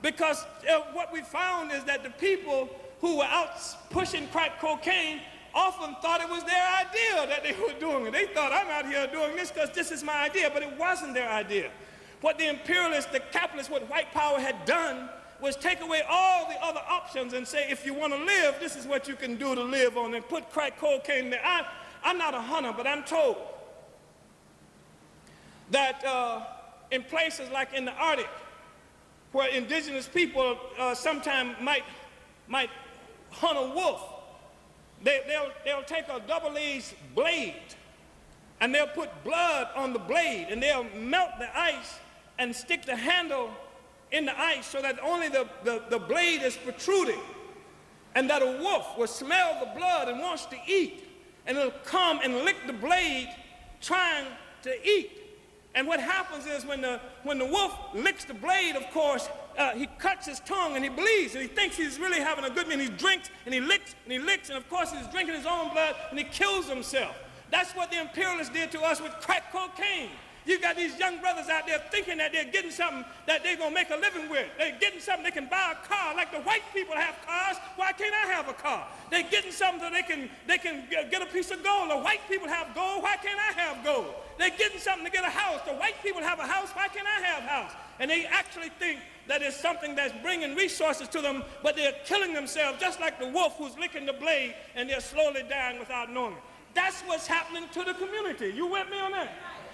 Speaker 2: Because what we found is that the people who were out pushing crack cocaine often thought it was their idea that they were doing it. They thought, I'm out here doing this because this is my idea, but it wasn't their idea. What the imperialists, the capitalists, what white power had done was take away all the other options and say, if you want to live, this is what you can do to live on, and put crack cocaine there. I'm not a hunter, but I'm told that in places like in the Arctic, where indigenous people sometimes might hunt a wolf, they'll take a double-edged blade and they'll put blood on the blade and they'll melt the ice and stick the handle in the ice so that only the blade is protruding, and that a wolf will smell the blood and wants to eat, and it'll come and lick the blade trying to eat. And what happens is when the wolf licks the blade, of course, he cuts his tongue and he bleeds, and he thinks he's really having a good meal. He drinks and he licks and he licks, and of course he's drinking his own blood and he kills himself. That's what the imperialists did to us with crack cocaine. You got these young brothers out there thinking that they're getting something that they're going to make a living with. They're getting something they can buy a car. Like the white people have cars, why can't I have a car? They're getting something so they can get a piece of gold. The white people have gold, why can't I have gold? They're getting something to get a house. The white people have a house, why can't I have a house? And they actually think that it's something that's bringing resources to them, but they're killing themselves just like the wolf who's licking the blade, and they're slowly dying without knowing it. That's what's happening to the community. You with me on that?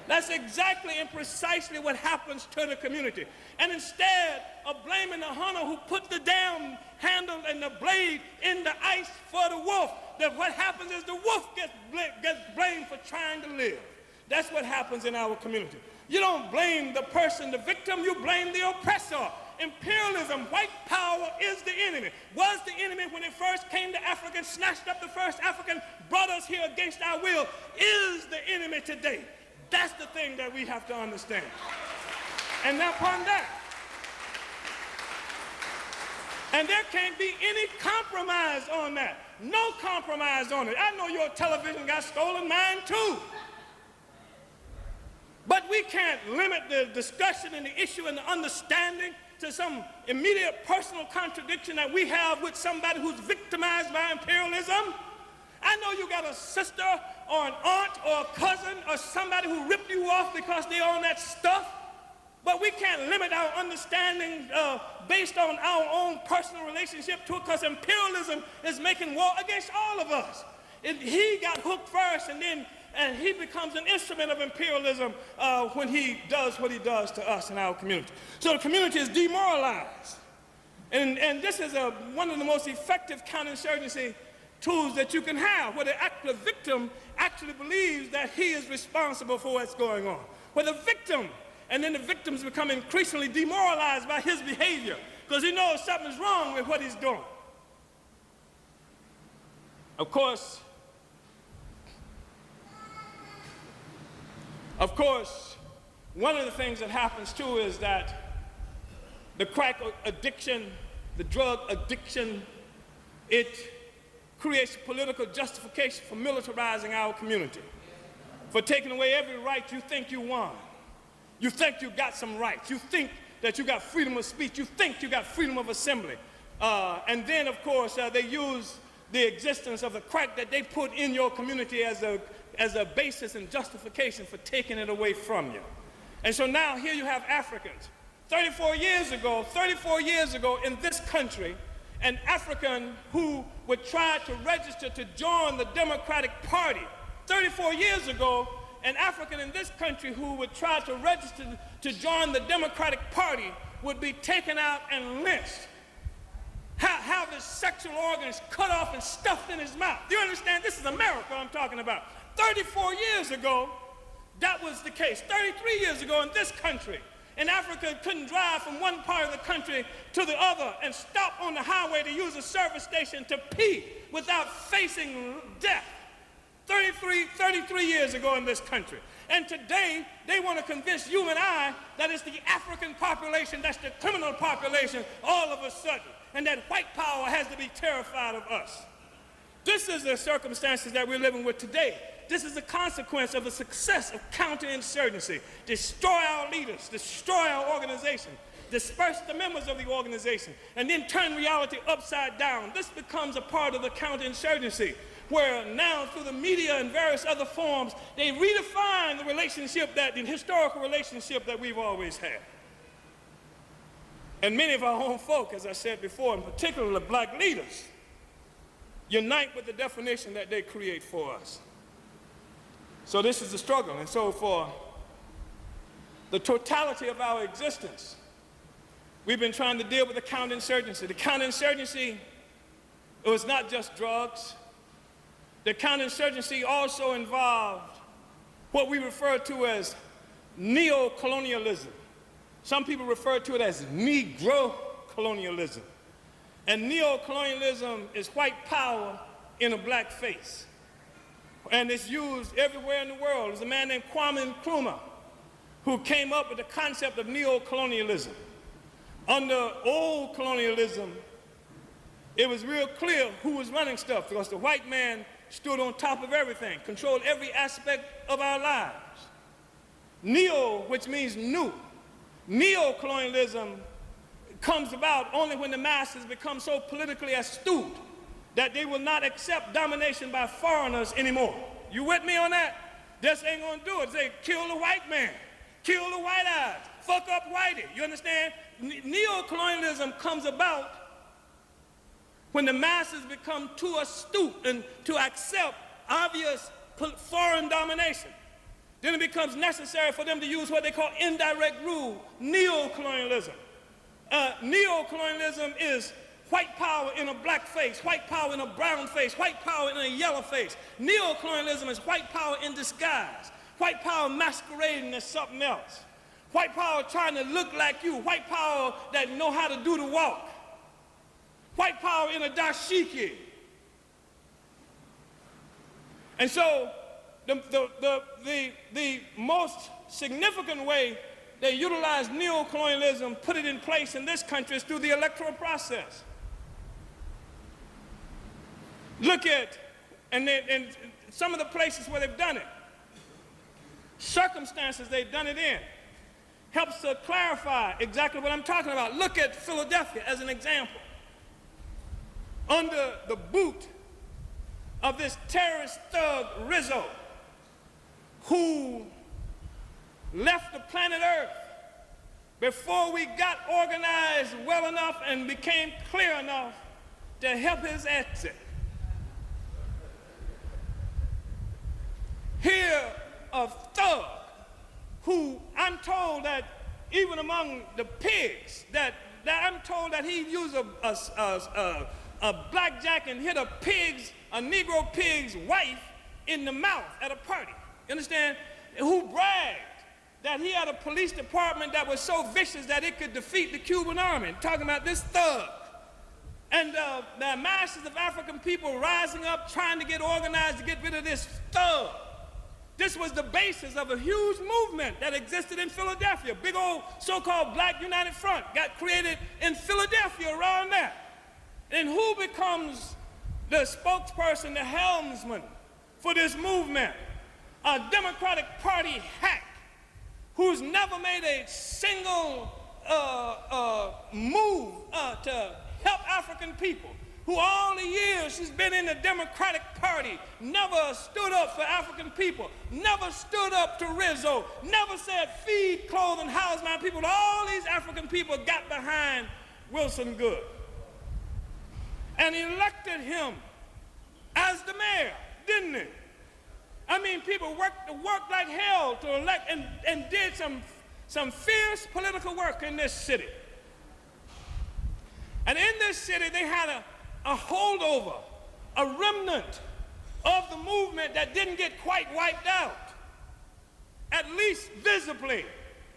Speaker 2: That's exactly and precisely what happens to the community. And instead of blaming the hunter who put the damn handle and the blade in the ice for the wolf, that what happens is the wolf gets blamed for trying to live. That's what happens in our community. You don't blame the person, the victim, you blame the oppressor. Imperialism, white power is the enemy. Was the enemy when it first came to Africa, snatched up the first African, brought us here against our will, is the enemy today. That's the thing that we have to understand. And now upon that, and there can't be any compromise on that. No compromise on it. I know your television got stolen, mine too. But we can't limit the discussion and the issue and the understanding to some immediate personal contradiction that we have with somebody who's victimized by imperialism. I know you got a sister or an aunt or a cousin or somebody who ripped you off because they own that stuff, but we can't limit our understanding based on our own personal relationship to it, because imperialism is making war against all of us. He got hooked first, and he becomes an instrument of imperialism when he does what he does to us in our community. So the community is demoralized. And this is one of the most effective counterinsurgency tools that you can have, where the victim actually believes that he is responsible for what's going on. Where the victim, and then the victims become increasingly demoralized by his behavior because he knows something's wrong with what he's doing. Of course, one of the things that happens too is that the crack addiction, the drug addiction, it creates political justification for militarizing our community, for taking away every right you think you won. You think you got some rights. You think that you got freedom of speech. You think you got freedom of assembly. And then, of course, they use the existence of the crack that they put in your community as a basis and justification for taking it away from you. And so now here you have Africans. 34 years ago in this country, An African who would try to register to join the Democratic Party. 34 years ago, an African in this country who would try to register to join the Democratic Party would be taken out and lynched. Have his sexual organs cut off and stuffed in his mouth. Do you understand? This is America I'm talking about. 34 years ago, that was the case. 33 years ago in this country, an African couldn't drive from one part of the country to the other and stop on the highway to use a service station to pee without facing death. 33 years ago in this country. And today, they want to convince you and I that it's the African population, that's the criminal population, all of a sudden, and that white power has to be terrified of us. This is the circumstances that we're living with today. This is the consequence of the success of counterinsurgency. Destroy our leaders, destroy our organization, disperse the members of the organization, and then turn reality upside down. This becomes a part of the counterinsurgency, where now through the media and various other forms, they redefine the relationship, the historical relationship that we've always had. And many of our own folk, as I said before, in particular the black leaders, unite with the definition that they create for us. So this is the struggle. And so for the totality of our existence, we've been trying to deal with the counterinsurgency. The counterinsurgency, it was not just drugs. The counterinsurgency also involved what we refer to as neo-colonialism. Some people refer to it as Negro colonialism. And neo-colonialism is white power in a black face. And it's used everywhere in the world. There's a man named Kwame Nkrumah who came up with the concept of neo-colonialism. Under old colonialism, it was real clear who was running stuff, because the white man stood on top of everything, controlled every aspect of our lives. Neo, which means new. Neo-colonialism comes about only when the masses become so politically astute that they will not accept domination by foreigners anymore. You with me on that? Just ain't gonna do it. Say, kill the white man, kill the white eyes, fuck up whitey. You understand? Neo-colonialism comes about when the masses become too astute and to accept obvious foreign domination. Then it becomes necessary for them to use what they call indirect rule, neo-colonialism. Neo-colonialism is white power in a black face, white power in a brown face, white power in a yellow face. Neo-colonialism is white power in disguise, white power masquerading as something else, white power trying to look like you, white power that know how to do the walk, white power in a dashiki. And so the most significant way they utilize neo-colonialism, put it in place in this country, is through the electoral process. Look at, and some of the places where they've done it, circumstances they've done it in, helps to clarify exactly what I'm talking about. Look at Philadelphia as an example. Under the boot of this terrorist thug Rizzo, who left the planet Earth before we got organized well enough and became clear enough to help his exit. Here, a thug who I'm told that even among the pigs, that I'm told that he used a blackjack and hit a Negro pig's wife in the mouth at a party. You understand? Who bragged that he had a police department that was so vicious that it could defeat the Cuban army. I'm talking about this thug. And the masses of African people rising up, trying to get organized to get rid of this thug. This was the basis of a huge movement that existed in Philadelphia. Big old so-called Black United Front got created in Philadelphia around that. And who becomes the spokesperson, the helmsman for this movement? A Democratic Party hack who's never made a single move to help African people, who all the years she's been in the Democratic Party never stood up for African people, never stood up to Rizzo, never said feed, clothe, and house my people. All these African people got behind Wilson Good. and elected him as the mayor, didn't they? I mean, people worked like hell to elect and did some fierce political work in this city. And in this city, they had a holdover, a remnant of the movement that didn't get quite wiped out, at least visibly,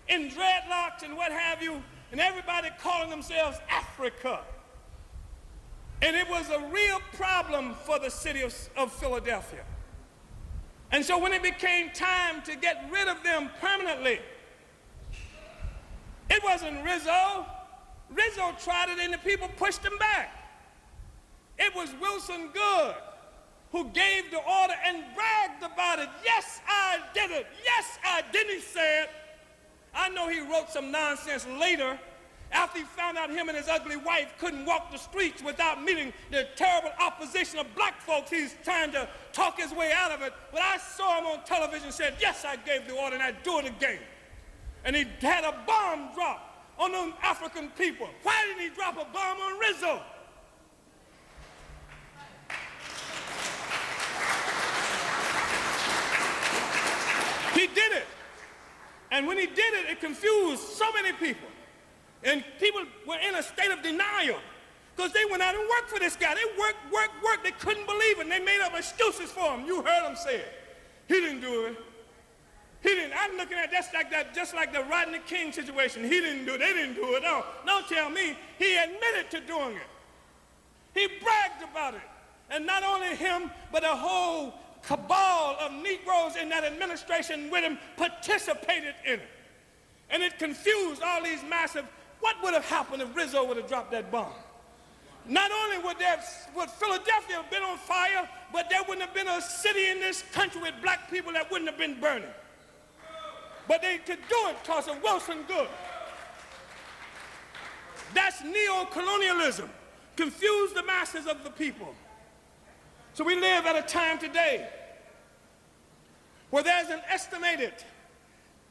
Speaker 2: in dreadlocks and what have you, and everybody calling themselves Africa. And it was a real problem for the city of Philadelphia. And so when it became time to get rid of them permanently, it wasn't Rizzo. Rizzo tried it and the people pushed him back. It was Wilson Good who gave the order and bragged about it. Yes, I did it. Yes, I did, he said. I know he wrote some nonsense later after he found out him and his ugly wife couldn't walk the streets without meeting the terrible opposition of black folks. He's trying to talk his way out of it. But I saw him on television and said, yes, I gave the order and I'd do it again. And he had a bomb drop on them African people. Why didn't he drop a bomb on Rizzo? He did it. And when he did it, it confused so many people. And people were in a state of denial because they went out and worked for this guy. They worked. They couldn't believe it. And they made up excuses for him. You heard them say it. He didn't do it. He didn't. I'm looking at just like the Rodney King situation. He didn't do it. They didn't do it. No, don't tell me. He admitted to doing it. He bragged about it. And not only him, but a whole cabal of Negroes in that administration with him participated in it. And it confused all these massive. What would have happened if Rizzo would have dropped that bomb? Not only would Philadelphia have been on fire, but there wouldn't have been a city in this country with black people that wouldn't have been burning. But they could do it because of Wilson Good. That's neo-colonialism. Confuse the masses of the people. So we live at a time today where there's an estimated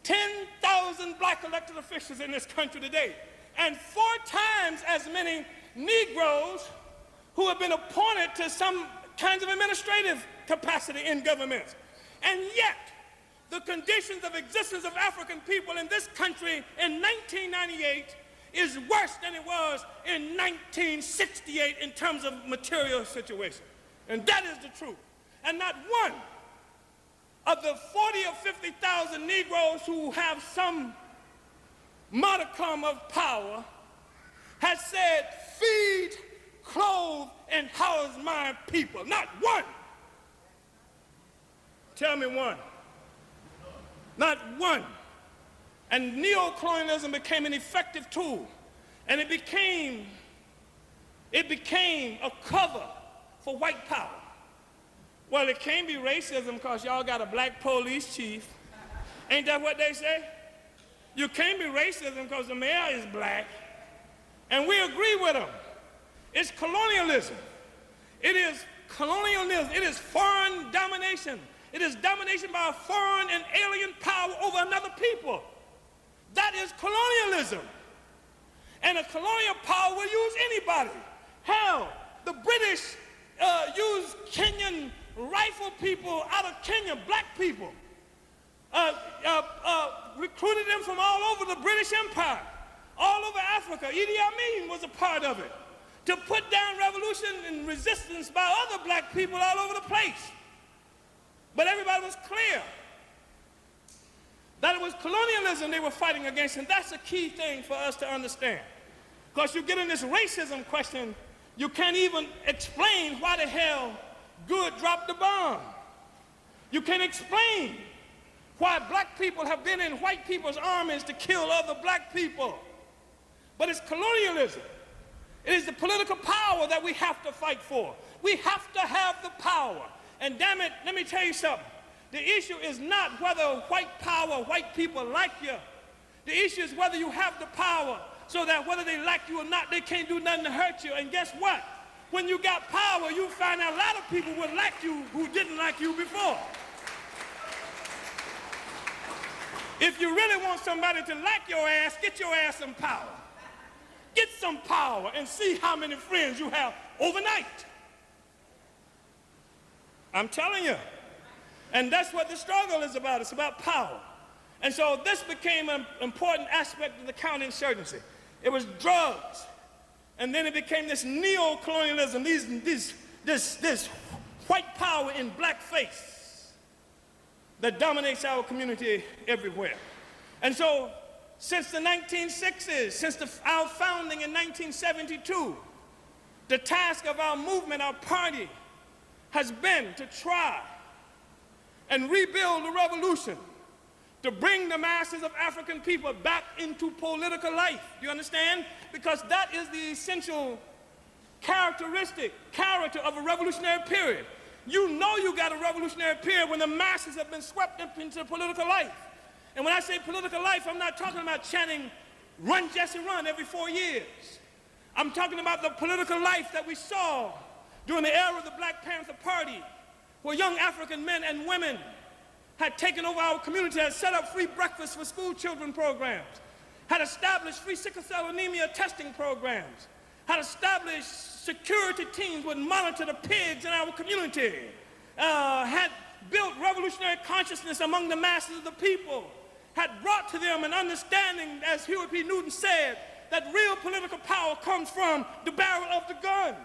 Speaker 2: 10,000 black elected officials in this country today, and 4 times as many Negroes who have been appointed to some kinds of administrative capacity in government. And yet, the conditions of existence of African people in this country in 1998 is worse than it was in 1968 in terms of material situation. And that is the truth. And not one of the 40 or 50,000 Negroes who have some modicum of power has said, feed, clothe, and house my people. Not one. Tell me one. Not one. And neo-colonialism became an effective tool. And it became a cover for white power. Well, it can't be racism because y'all got a black police chief. Ain't that what they say? You can't be racism because the mayor is black. And we agree with them. It's colonialism. It is colonialism. It is foreign domination. It is domination by a foreign and alien power over another people. That is colonialism. And a colonial power will use anybody. Hell, the British used Kenyan rifle people out of Kenya, black people, recruited them from all over the British Empire, all over Africa. Idi Amin was a part of it, to put down revolution and resistance by other black people all over the place. But everybody was clear that it was colonialism they were fighting against, and that's a key thing for us to understand. Because you get in this racism question, you can't even explain why the hell Good dropped the bomb. You can't explain why black people have been in white people's armies to kill other black people. But it's colonialism. It is the political power that we have to fight for. We have to have the power. And damn it, let me tell you something. The issue is not whether white power, white people like you. The issue is whether you have the power so that whether they like you or not, they can't do nothing to hurt you. And guess what? When you got power, you find out a lot of people would like you who didn't like you before. If you really want somebody to like your ass, get your ass some power. Get some power and see how many friends you have overnight. I'm telling you. And that's what the struggle is about. It's about power. And so this became an important aspect of the counterinsurgency. It was drugs. And then it became this neo-colonialism, this white power in blackface that dominates our community everywhere. And so since the 1960s, since our founding in 1972, the task of our movement, our party, has been to try and rebuild the revolution, to bring the masses of African people back into political life. Do you understand? Because that is the essential character of a revolutionary period. You know you got a revolutionary period when the masses have been swept up into political life. And when I say political life, I'm not talking about chanting, "Run, Jesse, run," every 4 years. I'm talking about the political life that we saw during the era of the Black Panther Party, where young African men and women had taken over our community, had set up free breakfast for school children programs, had established free sickle cell anemia testing programs, had established security teams would monitor the pigs in our community, had built revolutionary consciousness among the masses of the people, had brought to them an understanding, as Huey P. Newton said, that real political power comes from the barrel of the gun.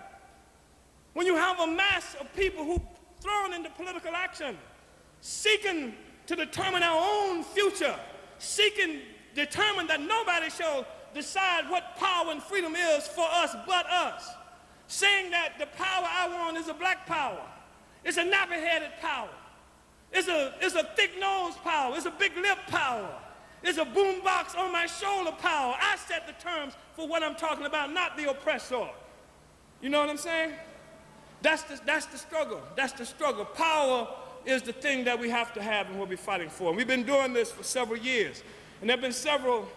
Speaker 2: When you have a mass of people who thrown into political action, seeking to determine our own future, determine that nobody shall decide what power and freedom is for us but us, saying that the power I want is a black power, it's a nappy-headed power, it's a thick-nosed power, it's a big-lip power, it's a boombox on my shoulder power. I set the terms for what I'm talking about, not the oppressor. You know what I'm saying? That's the struggle. That's the struggle. Power is the thing that we have to have and we'll be fighting for. And we've been doing this for several years. And there have been several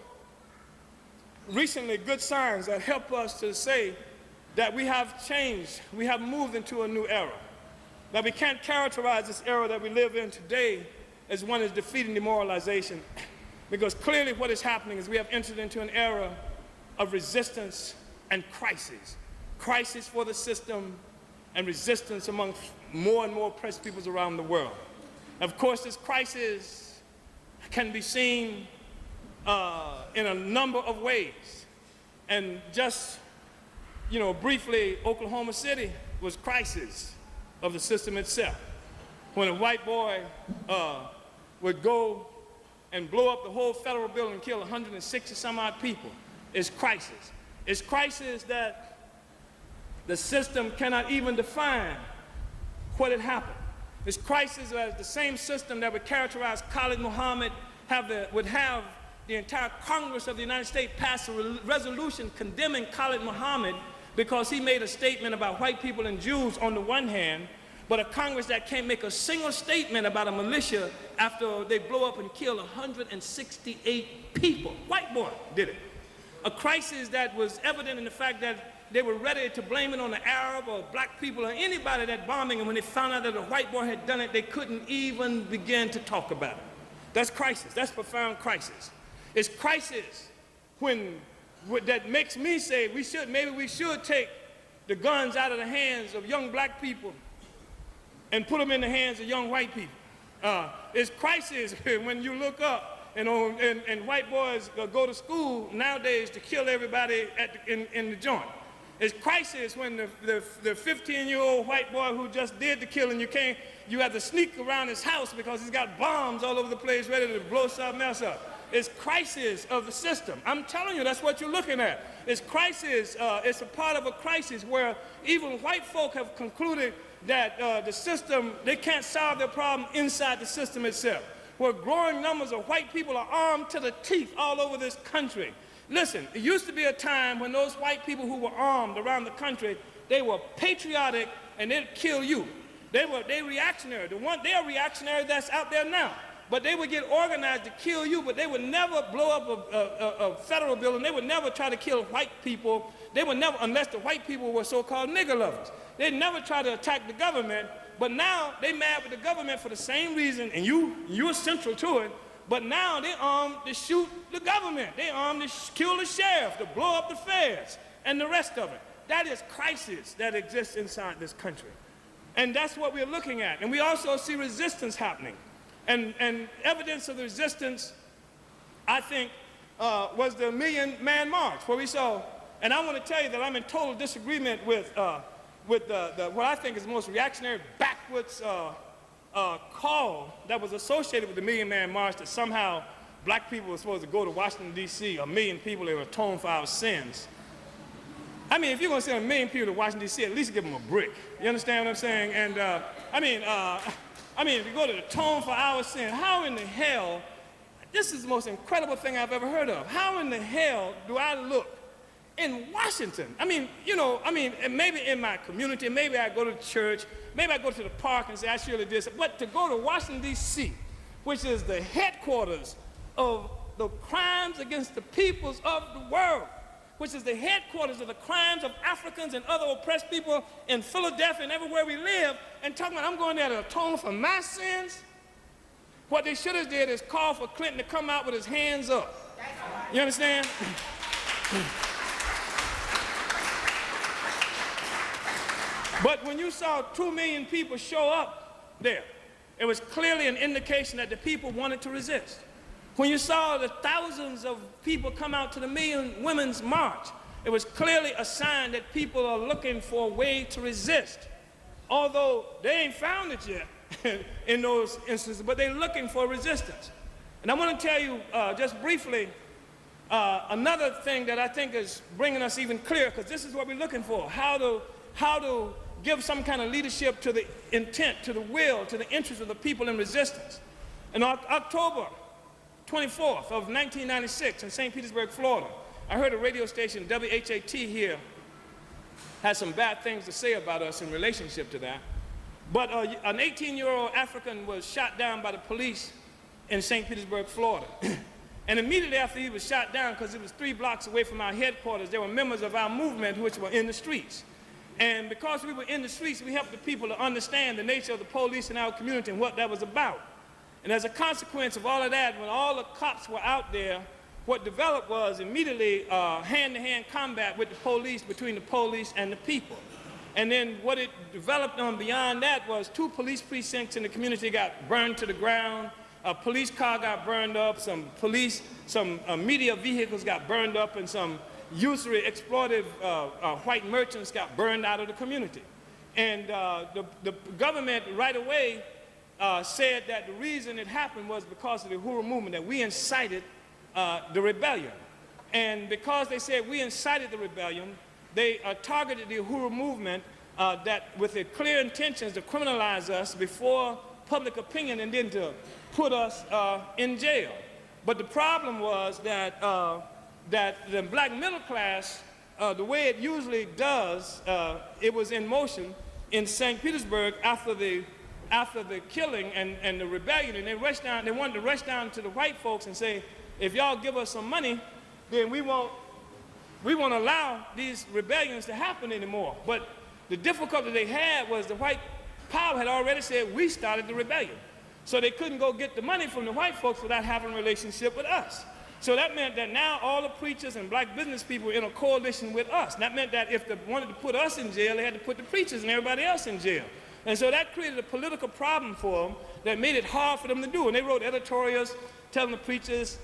Speaker 2: recently good signs that help us to say that we have changed, we have moved into a new era. That we can't characterize this era that we live in today as one is defeating demoralization, because clearly what is happening is we have entered into an era of resistance and crisis. Crisis for the system and resistance among more and more oppressed peoples around the world. Of course, this crisis can be seen in a number of ways. And just, briefly, Oklahoma City was crisis of the system itself. When a white boy would go and blow up the whole federal building and kill 160 some odd people, it's crisis. It's crisis that the system cannot even define what had happened. It's crisis as the same system that would characterize Khalid Muhammad would have the entire Congress of the United States pass a resolution condemning Khalid Muhammad because he made a statement about white people and Jews on the one hand, but a Congress that can't make a single statement about a militia after they blow up and kill 168 people. White boy did it. A crisis that was evident in the fact that they were ready to blame it on the Arab or black people or anybody that bombing, and when they found out that a white boy had done it, they couldn't even begin to talk about it. That's crisis. That's profound crisis. It's crisis that makes me say maybe we should take the guns out of the hands of young black people and put them in the hands of young white people. It's crisis when you look up and white boys go to school nowadays to kill everybody in the joint. It's crisis when the 15-year-old white boy who just did the killing, you have to sneak around his house because he's got bombs all over the place ready to blow something else up. It's crisis of the system. I'm telling you, that's what you're looking at. It's crisis. It's a part of a crisis where even white folk have concluded that the system, they can't solve their problem inside the system itself, where growing numbers of white people are armed to the teeth all over this country. Listen, it used to be a time when those white people who were armed around the country, they were patriotic and they'd kill you. They reactionary. They are reactionary that's out there now. But they would get organized to kill you, but they would never blow up a federal building. They would never try to kill white people. They would never, unless the white people were so-called nigger lovers. They'd never try to attack the government, but now they mad with the government for the same reason, and you're central to it. But now they armed to shoot the government. They armed to kill the sheriff, to blow up the feds, and the rest of it. that is crisis that exists inside this country. And that's what we're looking at. And we also see resistance happening. And evidence of the resistance, I think, was the Million-Man March, where we saw, and I want to tell you that I'm in total disagreement with what I think is the most reactionary, backwards call that was associated with the Million-Man March, that somehow black people were supposed to go to Washington, D.C., 1 million people to atone for our sins. I mean, if you're going to send 1 million people to Washington, D.C., at least give them a brick. You understand what I'm saying? And I mean, if you go to atone for our sins, how in the hell, this is the most incredible thing I've ever heard of. How in the hell do I look in Washington? I mean, and maybe in my community, maybe I go to church, maybe I go to the park and say, I surely did. But to go to Washington, D.C., which is the headquarters of the crimes against the peoples of the world, which is the headquarters of the crimes of Africans and other oppressed people in Philadelphia and everywhere we live, and talking about I'm going there to atone for my sins. What they should have did is call for Clinton to come out with his hands up. You understand? But when you saw 2 million people show up there, it was clearly an indication that the people wanted to resist. When you saw the thousands of people come out to the Million Women's March, it was clearly a sign that people are looking for a way to resist. Although they ain't found it yet in those instances, but they're looking for resistance. And I want to tell you just briefly another thing that I think is bringing us even clearer, because this is what we're looking for, how to give some kind of leadership to the intent, to the will, to the interest of the people in resistance. In October 24th of 1996 in St. Petersburg, Florida, I heard a radio station, WHAT here, had some bad things to say about us in relationship to that. But an 18-year-old African was shot down by the police in St. Petersburg, Florida. And immediately after he was shot down, because it was 3 blocks away from our headquarters, there were members of our movement which were in the streets. And because we were in the streets, we helped the people to understand the nature of the police in our community and what that was about. And as a consequence of all of that, when all the cops were out there, what developed was immediately hand-to-hand combat with the police, between the police and the people. And then what it developed on beyond that was 2 police precincts in the community got burned to the ground, a police car got burned up, some media vehicles got burned up, and some usury exploitive white merchants got burned out of the community. And the government right away said that the reason it happened was because of the Uhuru movement, that we incited the rebellion. And because they said we incited the rebellion, they targeted the Uhuru movement that with the clear intentions to criminalize us before public opinion and then to put us in jail. But the problem was that the black middle class, the way it usually does, it was in motion in St. Petersburg after the killing and the rebellion, and they wanted to rush down to the white folks and say, if y'all give us some money, then we won't allow these rebellions to happen anymore. But the difficulty they had was the white power had already said we started the rebellion. So they couldn't go get the money from the white folks without having a relationship with us. So that meant that now all the preachers and black business people were in a coalition with us. And that meant that if they wanted to put us in jail, they had to put the preachers and everybody else in jail. And so that created a political problem for them that made it hard for them to do. And they wrote editorials telling the preachers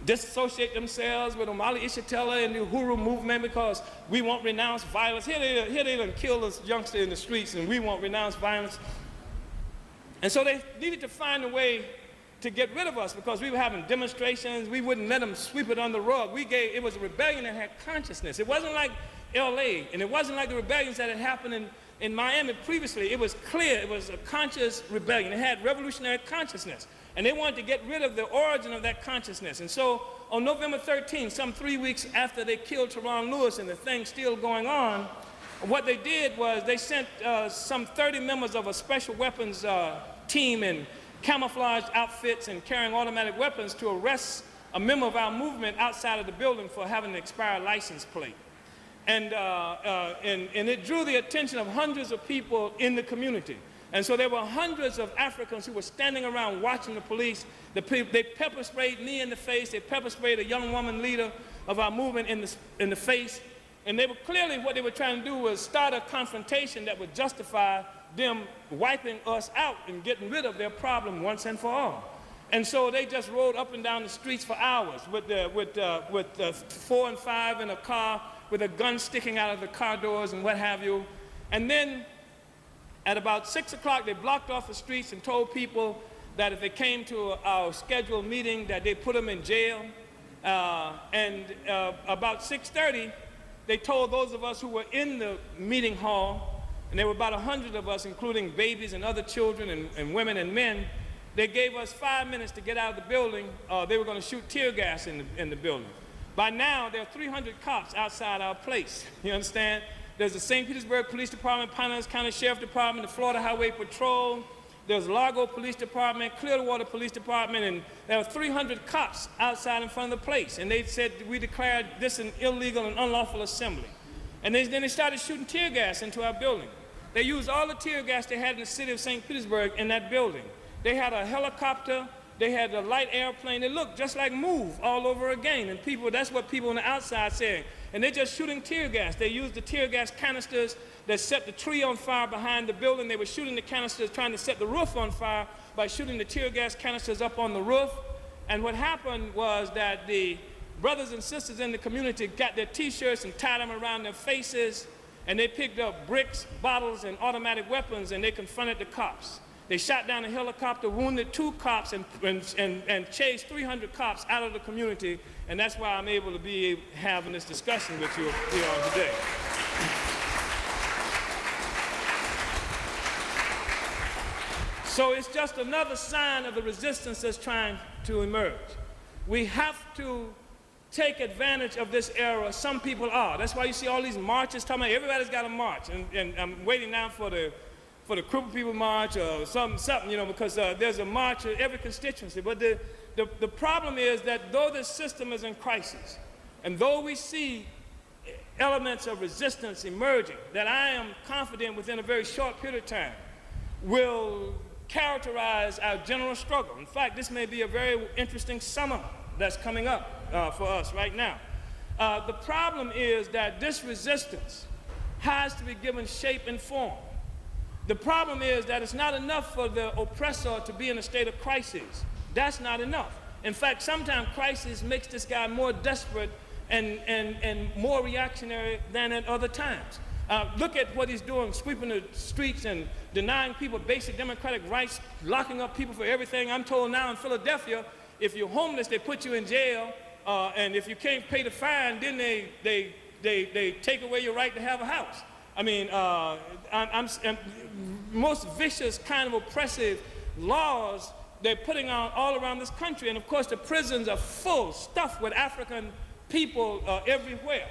Speaker 2: disassociate themselves with Omali, Yeshitela, and the Uhuru movement because we won't renounce violence. Here they done kill us youngster in the streets, and we won't renounce violence. And so they needed to find a way to get rid of us because we were having demonstrations. We wouldn't let them sweep it under the rug. It was a rebellion that had consciousness. It wasn't like LA, and it wasn't like the rebellions that had happened in Miami previously. It was clear. It was a conscious rebellion. It had revolutionary consciousness. And they wanted to get rid of the origin of that consciousness. And so on November 13th, some 3 weeks after they killed Teron Lewis and the thing's still going on, what they did was they sent some 30 members of a special weapons team in camouflaged outfits and carrying automatic weapons to arrest a member of our movement outside of the building for having an expired license plate. And it drew the attention of hundreds of people in the community. And so there were hundreds of Africans who were standing around watching the police. They pepper sprayed me in the face. They pepper sprayed a young woman leader of our movement in the face. And they were clearly, what they were trying to do was start a confrontation that would justify them wiping us out and getting rid of their problem once and for all. And so they just rode up and down the streets for hours with 4 and 5 in a car with a gun sticking out of the car doors and what have you. And then at about 6 o'clock, they blocked off the streets and told people that if they came to our scheduled meeting that they put them in jail. About 6:30, they told those of us who were in the meeting hall, and there were about 100 of us, including babies and other children and women and men, they gave us 5 minutes to get out of the building. They were going to shoot tear gas in the building. By now, there are 300 cops outside our place. You understand? There's the St. Petersburg Police Department, Pinellas County Sheriff Department, the Florida Highway Patrol, there's Largo Police Department, Clearwater Police Department, and there were 300 cops outside in front of the place. And they said, we declared this an illegal and unlawful assembly. And then they started shooting tear gas into our building. They used all the tear gas they had in the city of St. Petersburg in that building. They had a helicopter, they had a light airplane. It looked just like MOVE all over again. And people, that's what people on the outside saying. And they're just shooting tear gas. They used the tear gas canisters that set the tree on fire behind the building. They were shooting the canisters, trying to set the roof on fire by shooting the tear gas canisters up on the roof. And what happened was that the brothers and sisters in the community got their T-shirts and tied them around their faces, and they picked up bricks, bottles, and automatic weapons, and they confronted the cops. They shot down a helicopter, wounded 2 cops, and chased 300 cops out of the community, and that's why I'm able to be having this discussion with you here on today. So it's just another sign of the resistance that's trying to emerge. We have to take advantage of this era. Some people are. That's why you see all these marches talking about everybody's got a march, and I'm waiting now for the crippled people march or something, you know, because there's a march in every constituency. But the problem is that though the system is in crisis, and though we see elements of resistance emerging, that I am confident within a very short period of time will characterize our general struggle. In fact, this may be a very interesting summer that's coming up for us right now. The problem is that this resistance has to be given shape and form. The problem is that it's not enough for the oppressor to be in a state of crisis. That's not enough. In fact, sometimes crisis makes this guy more desperate and more reactionary than at other times. Look at what he's doing, sweeping the streets and denying people basic democratic rights, locking up people for everything. I'm told now in Philadelphia, if you're homeless, they put you in jail, and if you can't pay the fine, then they take away your right to have a house. I mean, most vicious kind of oppressive laws they're putting on all around this country. And of course, the prisons are full, stuffed with African people everywhere.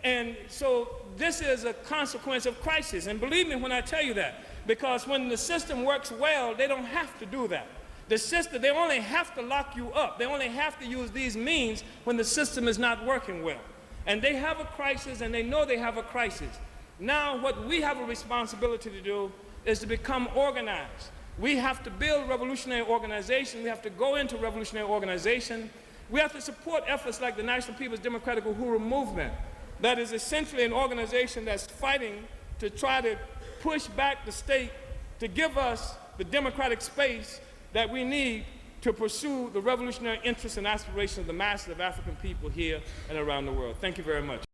Speaker 2: And so this is a consequence of crisis. And believe me when I tell you that, because when the system works well, they don't have to do that. The system, they only have to lock you up. They only have to use these means when the system is not working well. And they have a crisis, and they know they have a crisis. Now, what we have a responsibility to do is to become organized. We have to build revolutionary organization. We have to go into revolutionary organization. We have to support efforts like the National People's Democratic Uhuru Movement. That is essentially an organization that's fighting to try to push back the state to give us the democratic space that we need to pursue the revolutionary interests and aspirations of the masses of African people here and around the world. Thank you very much.